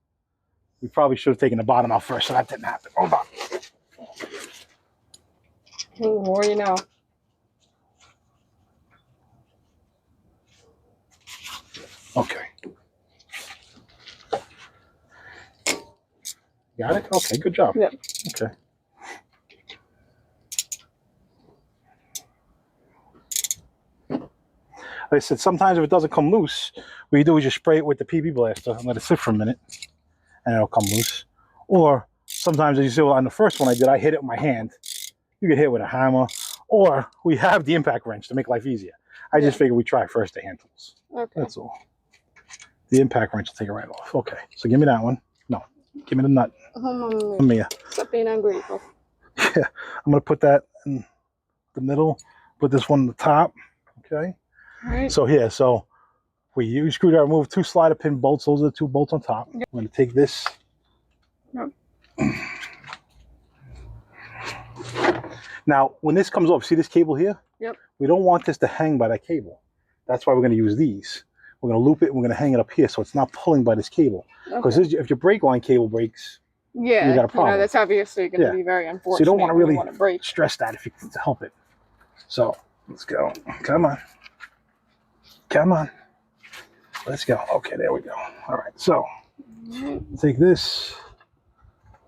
We probably should have taken the bottom out first, so that didn't happen. Hold on. Ooh, more you know. Okay. Got it? Okay, good job. Yep. Okay. Like I said, sometimes if it doesn't come loose, what you do is you spray it with the PB blaster and let it sit for a minute, and it'll come loose. Or sometimes, as you see on the first one I did, I hit it with my hand. You can hit it with a hammer, or we have the impact wrench to make life easier. I just figured we try first the hand tools. Okay. That's all. The impact wrench will take it right off. Okay, so give me that one. No, give me the nut. Mia. Stop being ungrateful. Yeah, I'm gonna put that in the middle. Put this one on the top. Okay. All right. So here, we use screwdriver, remove 2 slider pin bolts. Those are the 2 bolts on top. Yep. I'm gonna take this. Yep. Now, when this comes off, see this cable here? Yep. We don't want this to hang by that cable. That's why we're going to use these. We're going to loop it and we're going to hang it up here so it's not pulling by this cable. Because if your brake line cable breaks, you got a problem. That's obviously going to be very unfortunate. So you don't want to really stress that if you can help it. So let's go. Come on. Come on. Let's go. Okay, there we go. All right, so take this,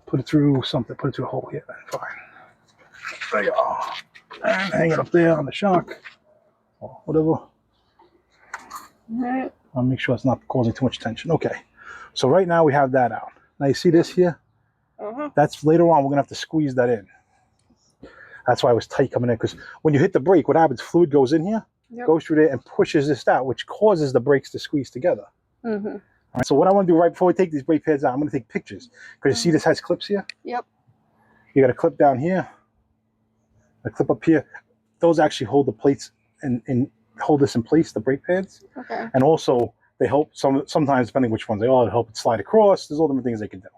put it through something, put it through a hole here. Fine. There you go. And hang it up there on the shock or whatever. All right. I'll make sure it's not causing too much tension. Okay. So right now we have that out. Now you see this here? That's later on, we're going to have to squeeze that in. That's why it was tight coming in, because when you hit the brake, what happens? Fluid goes in here, goes through there and pushes this out, which causes the brakes to squeeze together. All right, so what I want to do right before we take these brake pads out, I'm going to take pictures. Because you see this has clips here? Yep. You got a clip down here, a clip up here. Those actually hold the plates and hold this in place, the brake pads. Okay. And also, they help, sometimes depending which ones they are, help it slide across. There's all different things they can do.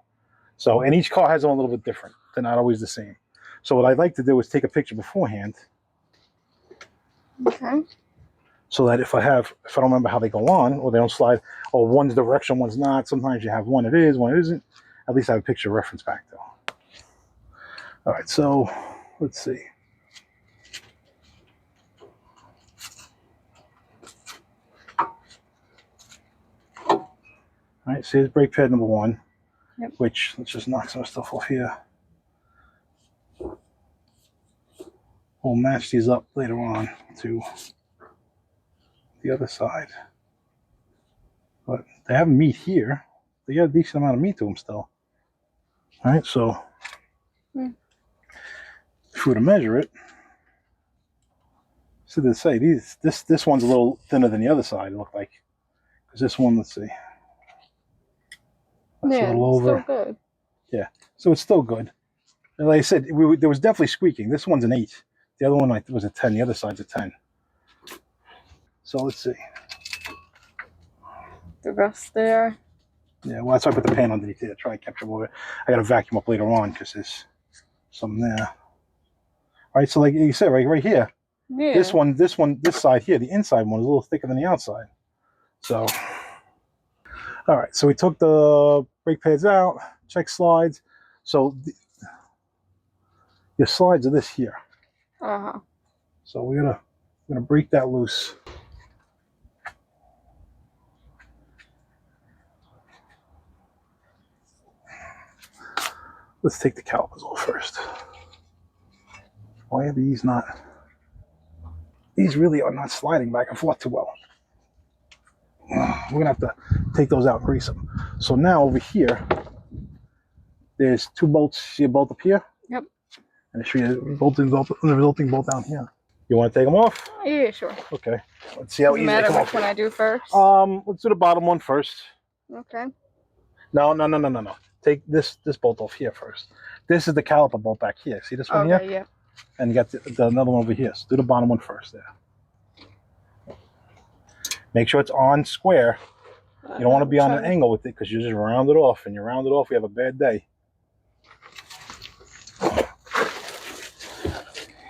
So, and each car has them a little bit different. They're not always the same. So what I'd like to do is take a picture beforehand. Okay. so that if I don't remember how they go on, or they don't slide, or one's direction, one's not. Sometimes you have one it is, one it isn't. At least I have a picture reference back though. All right, so let's see. All right, so here's brake pad number 1. Yep. Which, let's just knock some stuff off here. We'll match these up later on to the other side. But they have meat here. They got a decent amount of meat to them still. All right, so if we were to measure it, so to say this one's a little thinner than the other side. It looked like, because this one, let's see, that's a little over. Still good. Yeah, so it's still good. And like I said, there was definitely squeaking. This one's an 8. The other one was a 10. The other side's a 10. So let's see. The rest there. Yeah, well, that's why I put the pan underneath there. Try and capture more of it. I got to vacuum up later on because there's something there. All right, so like you said, right here. Yeah. This side here, the inside one is a little thicker than the outside. So, all right, so we took the brake pads out, check slides. So your slides are this here. So we're gonna break that loose. Let's take the calipers off first. Why are these not? These really are not sliding back and forth too well. We're gonna have to take those out and grease them. So now over here, there's 2 bolts. See a bolt up here? Yep. And there should be a resulting bolt down here. You want to take them off? Yeah, sure. Okay. Let's see how easy they come off. Which one I do first? Let's do the bottom one first. Okay. No. Take this bolt off here first. This is the caliper bolt back here. See this one here? Yeah. And you got another one over here. So do the bottom one first there. Make sure it's on square. You don't want to be on an angle with it because you just round it off. And you round it off, we have a bad day.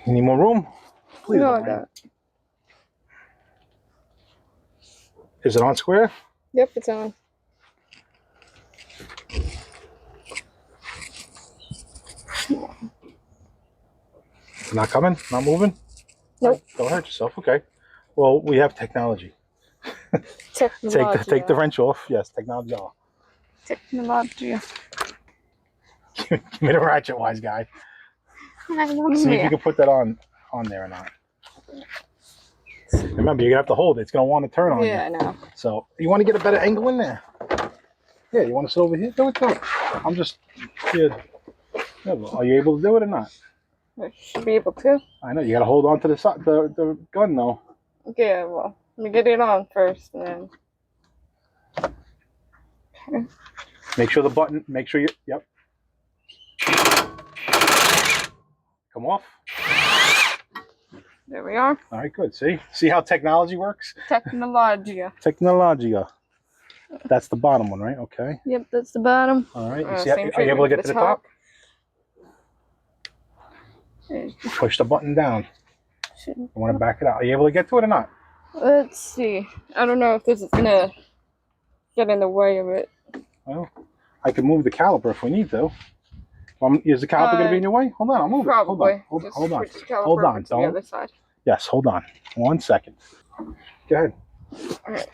You need more room? Please. No, I don't. Is it on square? Yep, it's on. Not coming? Not moving? Nope. Don't hurt yourself. Okay. Well, we have technology. Technology. Take the wrench off. Yes, technology off. Technology. Give me the ratchet, wise guy. See if you can put that on there or not. Remember, you're gonna have to hold it. It's gonna want to turn on you. Yeah, I know. So you want to get a better angle in there. Yeah, you want to sit over here? Do it. I'm just here. Are you able to do it or not? I should be able to. I know you got to hold on to the gun though. Yeah, well, let me get it on first, and then. Okay. Make sure the button. Make sure you. Yep. Come off. There we are. All right, good. See how technology works? Technologia. Technologia. That's the bottom one, right? Okay. Yep, that's the bottom. All right. Are you able to get to the top? Push the button down. You want to back it out. Are you able to get to it or not? Let's see. I don't know if this is gonna get in the way of it. Well, I can move the caliper if we need to. Is the caliper going to be in your way? Hold on, I'll move probably. it. Hold on. Hold on. Don't. The other side. Yes, hold on. 1 second. Go ahead. All right.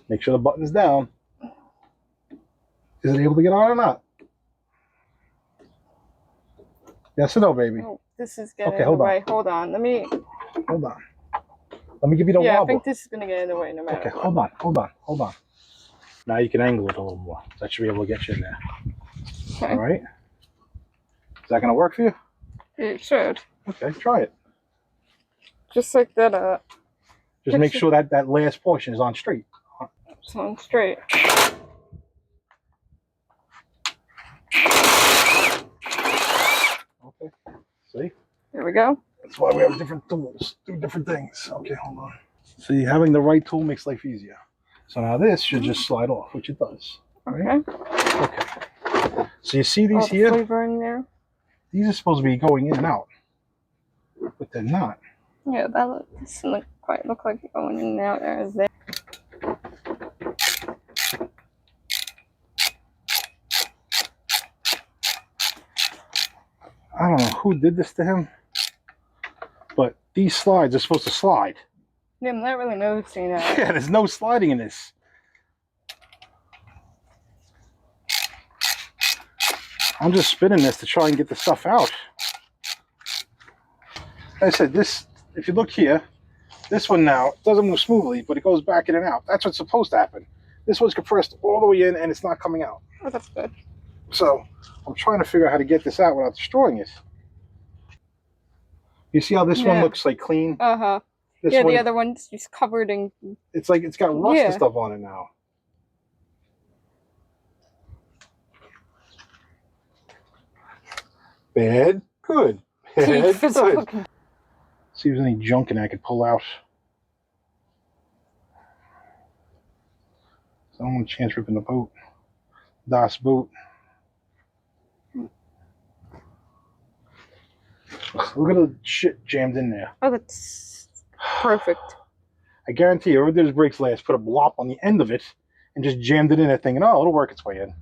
Make sure the button's down. Is it able to get on or not? Yes or no, baby? Oh, this is getting in the way. Hold on. Hold on. Let me give you the wobble. Yeah, I think this is going to get in the way no matter what. Hold on. Now you can angle it a little more. That should be able to get you in there. Okay. All right. Is that going to work for you? It should. Okay, try it. Just like that. Just make sure that last portion is on straight. It's on straight. Okay. See? There we go. That's why we have different tools. Do different things. Okay, hold on. See, having the right tool makes life easier. So now this should just slide off, which it does. Right? Okay. So you see these here? Flavor in there. These are supposed to be going in and out, but they're not. Yeah, that doesn't quite look like you're going in and out as there. I don't know who did this to him, but these slides are supposed to slide. Yeah, I'm not really noticing that. Yeah, there's no sliding in this. I'm just spinning this to try and get the stuff out. Like I said, this, if you look here, this one now doesn't move smoothly, but it goes back in and out. That's what's supposed to happen. This one's compressed all the way in and it's not coming out. Oh, that's good. So I'm trying to figure out how to get this out without destroying it. You see how this one looks like clean? Uh-huh. Yeah, the other one's just covered in... It's like it's got rust and stuff on it now. Bad, good. Bad, good. See if there's any junk in there I could pull out. So I don't want a chance ripping the boat. Das Boot. Look at the shit jammed in there. Oh, that's perfect. I guarantee you, whoever did his brakes last put a blop on the end of it and just jammed it in there thinking, oh, it'll work its way in.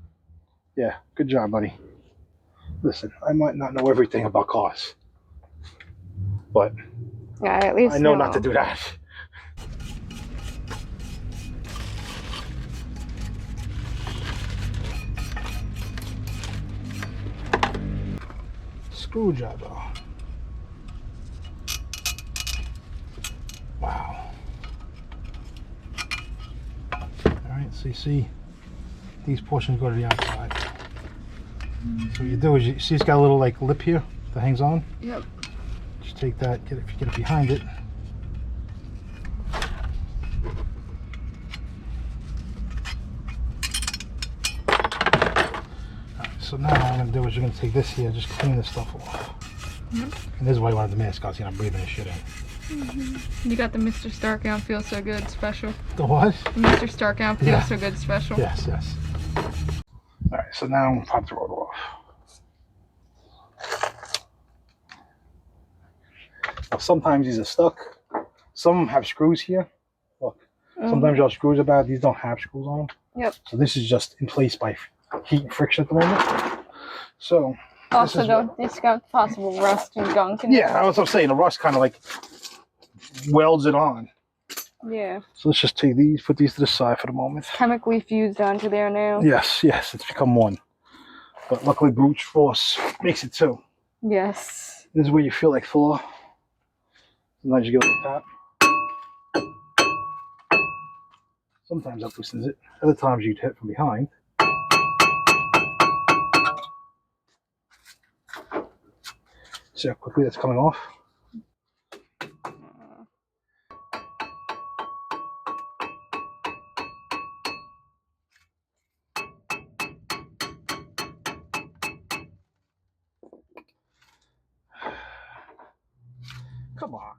Yeah, good job, buddy. Listen, I might not know everything about cars, but yeah, at least I know not to do that. Screwdriver. Wow. Alright, so you see these portions go to the outside. So what you do is you see it's got a little like lip here that hangs on. Yep. Just take that, if you get it behind it. Alright, so now what I'm going to do is you're going to take this here, just clean this stuff off. And this is why you wanted the mask out, so you're not breathing this shit in. You got the Mr. Starkout Feels So Good special. The what? The Mr. Starkout Feels So Good special. Yes, yes. Alright, so now I'm pop the rotor off. Now sometimes these are stuck. Some of them have screws here. Look. Sometimes y'all screws are bad. These don't have screws on them. Yep. So this is just in place by heat and friction at the moment. So also don't discount possible rust and gunk. Yeah, that's what I'm saying. The rust kind of like welds it on. Yeah. So let's just take these, put these to the side for the moment. Chemically fused onto there now. Yes, yes, it's become one. But luckily brute force makes it two. Yes. This is where you feel like floor. Sometimes you go to the top. Sometimes that loosens it. Other times you'd hit from behind. See how quickly that's coming off? Come on.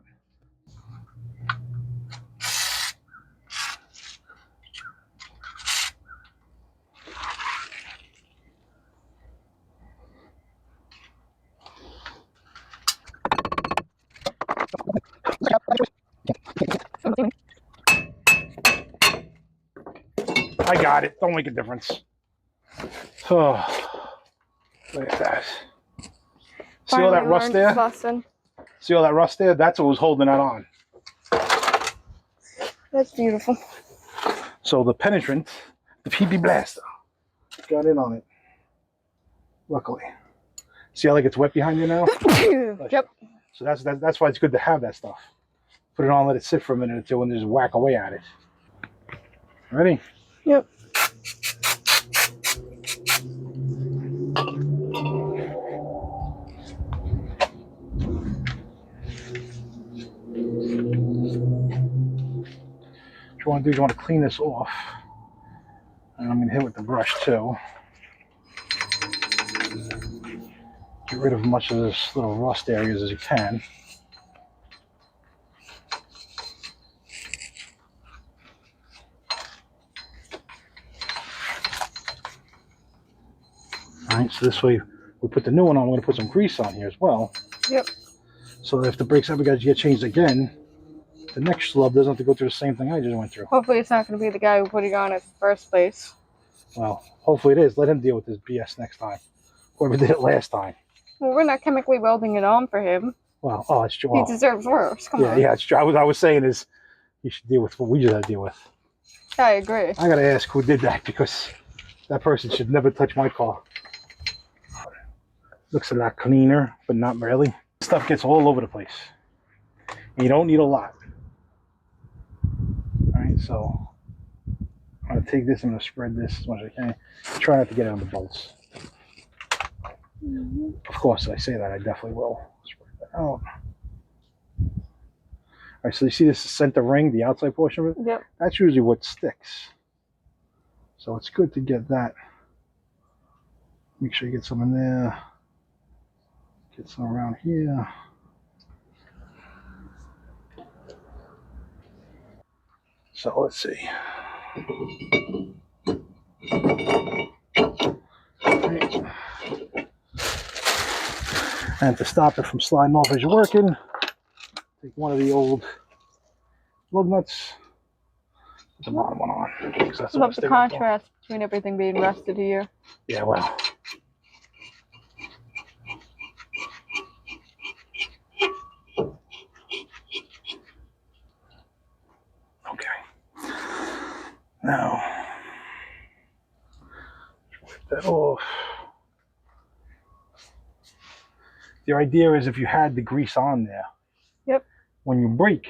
I got it. Don't make a difference. Oh, look at that. See all that rust there? See all that rust there? That's what was holding that on. That's beautiful. So the penetrant, the PB blaster, got in on it. Luckily. See how like it's wet behind you now? Yep. So that's why it's good to have that stuff. Put it on, let it sit for a minute or two, and just whack away at it. Ready? Yep. What you want to do is you want to clean this off. And I'm going to hit with the brush too. Get rid of as much of this little rust areas as you can. Alright, so this way we put the new one on, we're going to put some grease on here as well. Yep. So that if the brakes ever get changed again, the next slub doesn't have to go through the same thing I just went through. Hopefully it's not going to be the guy who put it on in the first place. Well, hopefully it is. Let him deal with this BS next time. Whoever did it last time. Well, we're not chemically welding it on for him. Well, oh, it's true. He deserves worse. Come on. Yeah, it's true. I was saying is he should deal with what we just had to deal with. I agree. I got to ask who did that because that person should never touch my car. Looks a lot cleaner, but not really. Stuff gets all over the place. And you don't need a lot. Alright, so I'm going to take this, I'm going to spread this as much as I can. Try not to get it on the bolts. Of course, I say that, I definitely will. Spread that out. Alright, so you see this center ring, the outside portion of it? Yep. That's usually what sticks. So it's good to get that. Make sure you get some in there. Get some around here. So let's see. Right. And to stop it from sliding off as you're working, take one of the old lug nuts, put the bottom one on. That's I love the contrast between everything being rusted here. Yeah, well. Okay. Now, wipe that off. The idea is if you had the grease on there, yep, when you brake,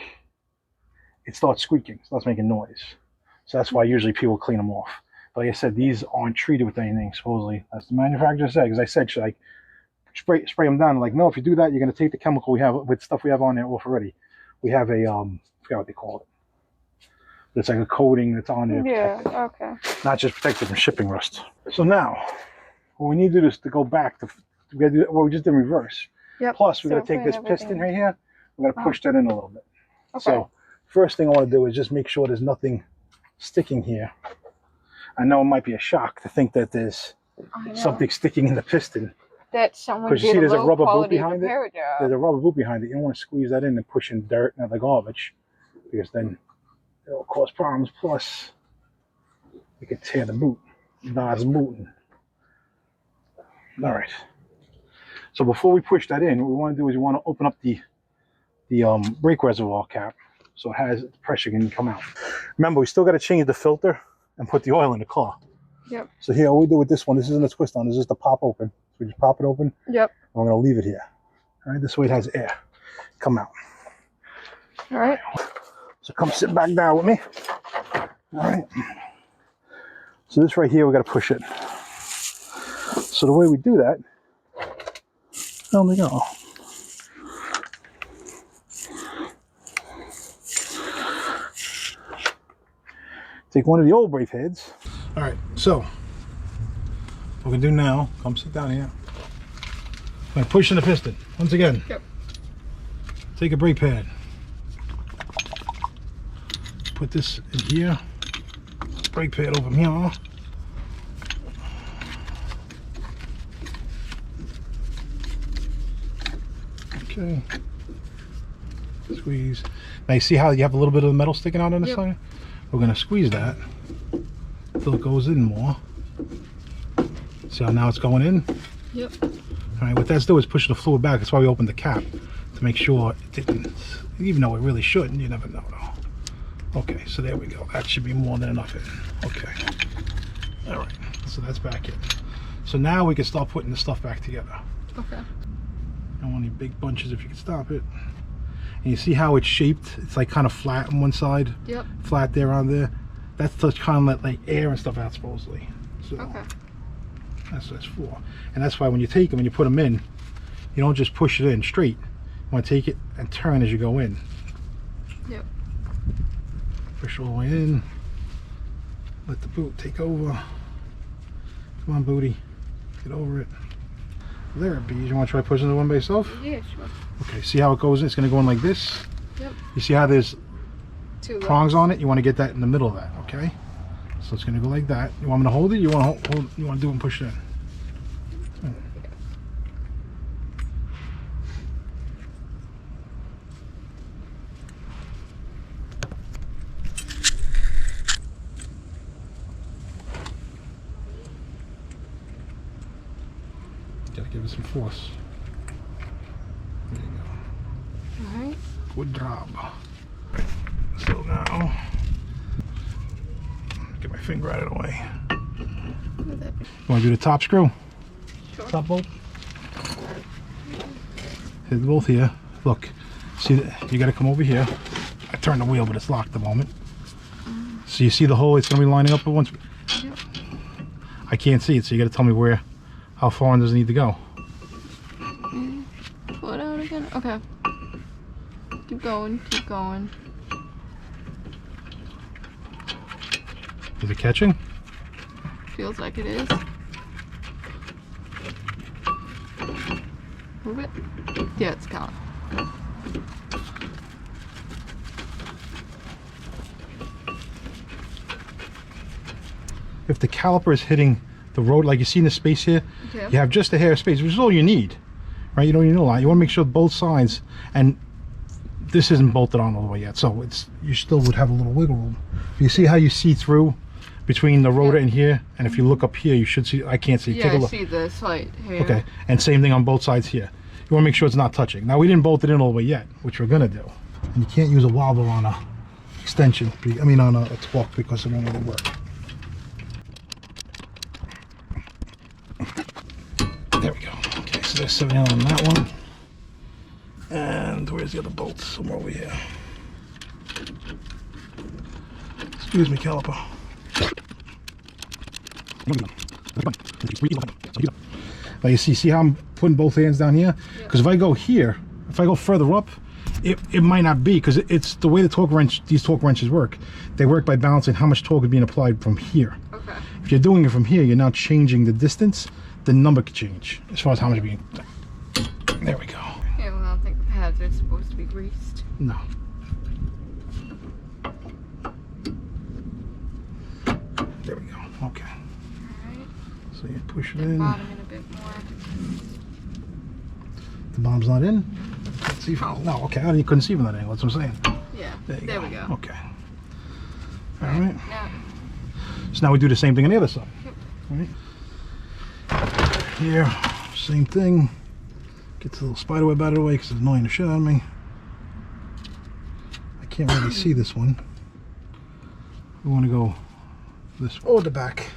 it starts squeaking, it starts making noise. So that's why usually people clean them off. But like I said, these aren't treated with anything, supposedly. That's the manufacturer said, because I said, should I spray them down? Like, no, if you do that, you're going to take the chemical we have, with stuff we have on there off already. We have a, I forgot what they call it. But it's like a coating that's on there. Yeah, okay. Not just protected from shipping rust. So now, what we need to do is to go back to, we got to do what we just did in reverse. Yep. Plus, we So got to take this piston right here. We're going to push that in a little bit. Okay. So, first thing I want to do is just make sure there's nothing sticking here. I know it might be a shock to think that there's something sticking in the piston. That someone Because you see there's a rubber boot behind it. Job. There's a rubber boot behind it. You don't want to squeeze that in and push in dirt and other garbage, because then it'll cause problems. Plus, you could tear the boot. God's booting. All right. So before we push that in, what we want to do is we want to open up the brake reservoir cap so it has the pressure can come out. Remember, we still got to change the filter and put the oil in the car. Yep. So here, what we do with this one, this isn't a twist on, this is just a pop open. So we just pop it open. Yep. And we're going to leave it here. All right, this way it has air come out. All right. So come sit back down with me. All right. So this right here, we got to push it. So the way we do that, there we go. Take one of the old brake heads. All right, so what we're gonna do now, come sit down here. I'm gonna push in the piston once again. Yep. Take a brake pad. Put this in here. Brake pad over here. Okay. Squeeze. Now you see how you have a little bit of the metal sticking out on the side? We're going to squeeze that until it goes in more. See how now it's going in? Yep. All right, what that's doing is pushing the fluid back. That's why we opened the cap, to make sure it didn't, even though it really shouldn't, you never know though. Okay, so there we go. That should be more than enough in. Okay. All right, so that's back in. So now we can start putting the stuff back together. Okay. Don't want any big bunches if you can stop it. And you see how it's shaped? It's like kind of flat on one side. Yep. Flat there on there. That's to kind of let like air and stuff out supposedly. So okay. That's what it's for. And that's why when you take them and you put them in, you don't just push it in straight. You want to take it and turn as you go in. Yep. Push all the way in. Let the boot take over. Come on, booty. Get over it. There it be. You want to try pushing the one by yourself? Yeah, sure. Okay, see how it goes in? It's going to go in like this. Yep. You see how there's two prongs on it? You want to get that in the middle of that, okay? So it's going to go like that. You want me to hold it? You want to hold? You want to do it and push it in? it some force. There you go. Alright. Good job. So now, get my finger out of the way. You want to do the top screw? Sure. Top bolt? Hit both here. Look, see, you got to come over here. I turned the wheel, but it's locked at the moment. So you see the hole? It's going to be lining up at once. Yep. I can't see it, so you got to tell me where, how far in does it need to go? Pull it out again. Okay. Keep going. Keep going. Is it catching? Feels like it is. Move it. Yeah, it's gone. If the caliper is hitting the road, like you see in the space here, Okay. you have just a hair of space, which is all you need, right? You don't need a lot. You want to make sure both sides, and this isn't bolted on all the way yet, so it's, you still would have a little wiggle room. You see how you see through between the rotor and here, and if you look up here, you should see. I can't see. Yeah, Take a I look. see the slight hair. Okay, and same thing on both sides here. You want to make sure it's not touching. Now we didn't bolt it in all the way yet, which we're gonna do. And you can't use a wobble on a extension. I mean on a torque, because it won't really work. There we go. Okay, so there's 7 on that one. And where's the other bolt? Somewhere over here. Excuse me, caliper. Now you see how I'm putting both hands down here? Because if I go here, if I go further up, it might not be, because it's the way the torque wrench, these torque wrenches work. They work by balancing how much torque is being applied from here. Okay. If you're doing it from here, you're now changing the distance. The number could change as far as how much being. There we go. Yeah, well, I don't think the pads are supposed to be greased. No. There we go. Okay. Alright. So you push it The in. bottom in a bit more. The bottom's not in. Can't see from. No. Okay. You couldn't see from that angle. That's what I'm saying. Yeah. There we go. Okay. All right. Now, So now we do the same thing on the other side. Yep. All right. Here, same thing. Get the little spider web out of the way because it's annoying the shit out of me. I can't really see this one. We want to go this way. Oh, the back.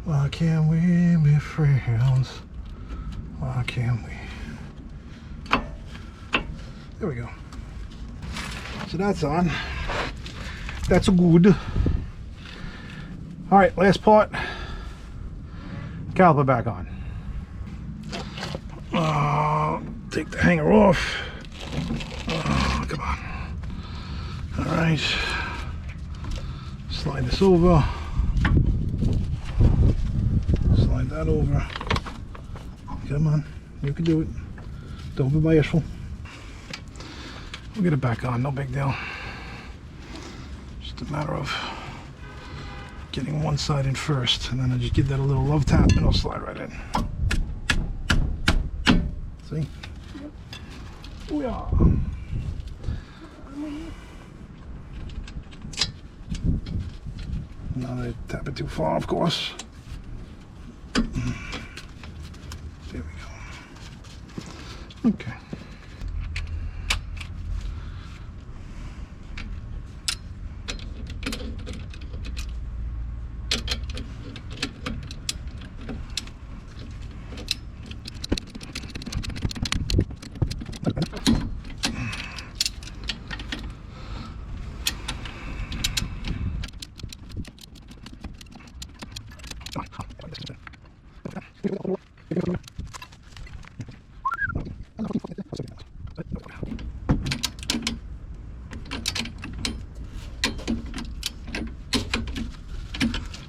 Why can't we be friends? Why can't we? There we go. So that's on. That's good. All right, last part. Caliper back on. Take the hanger off. Come on. All right. Slide this over. Slide that over. Come on. You can do it. Don't be bashful. We'll get it back on. No big deal. Just a matter of getting one side in first, and then I just give that a little love tap and it'll slide right in. See? Oh yeah. Not to tap it too far, of course. There we go. Okay.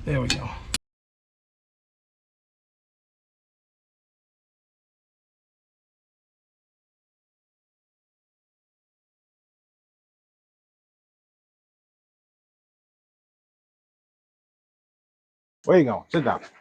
There we go. Where you going? Sit down.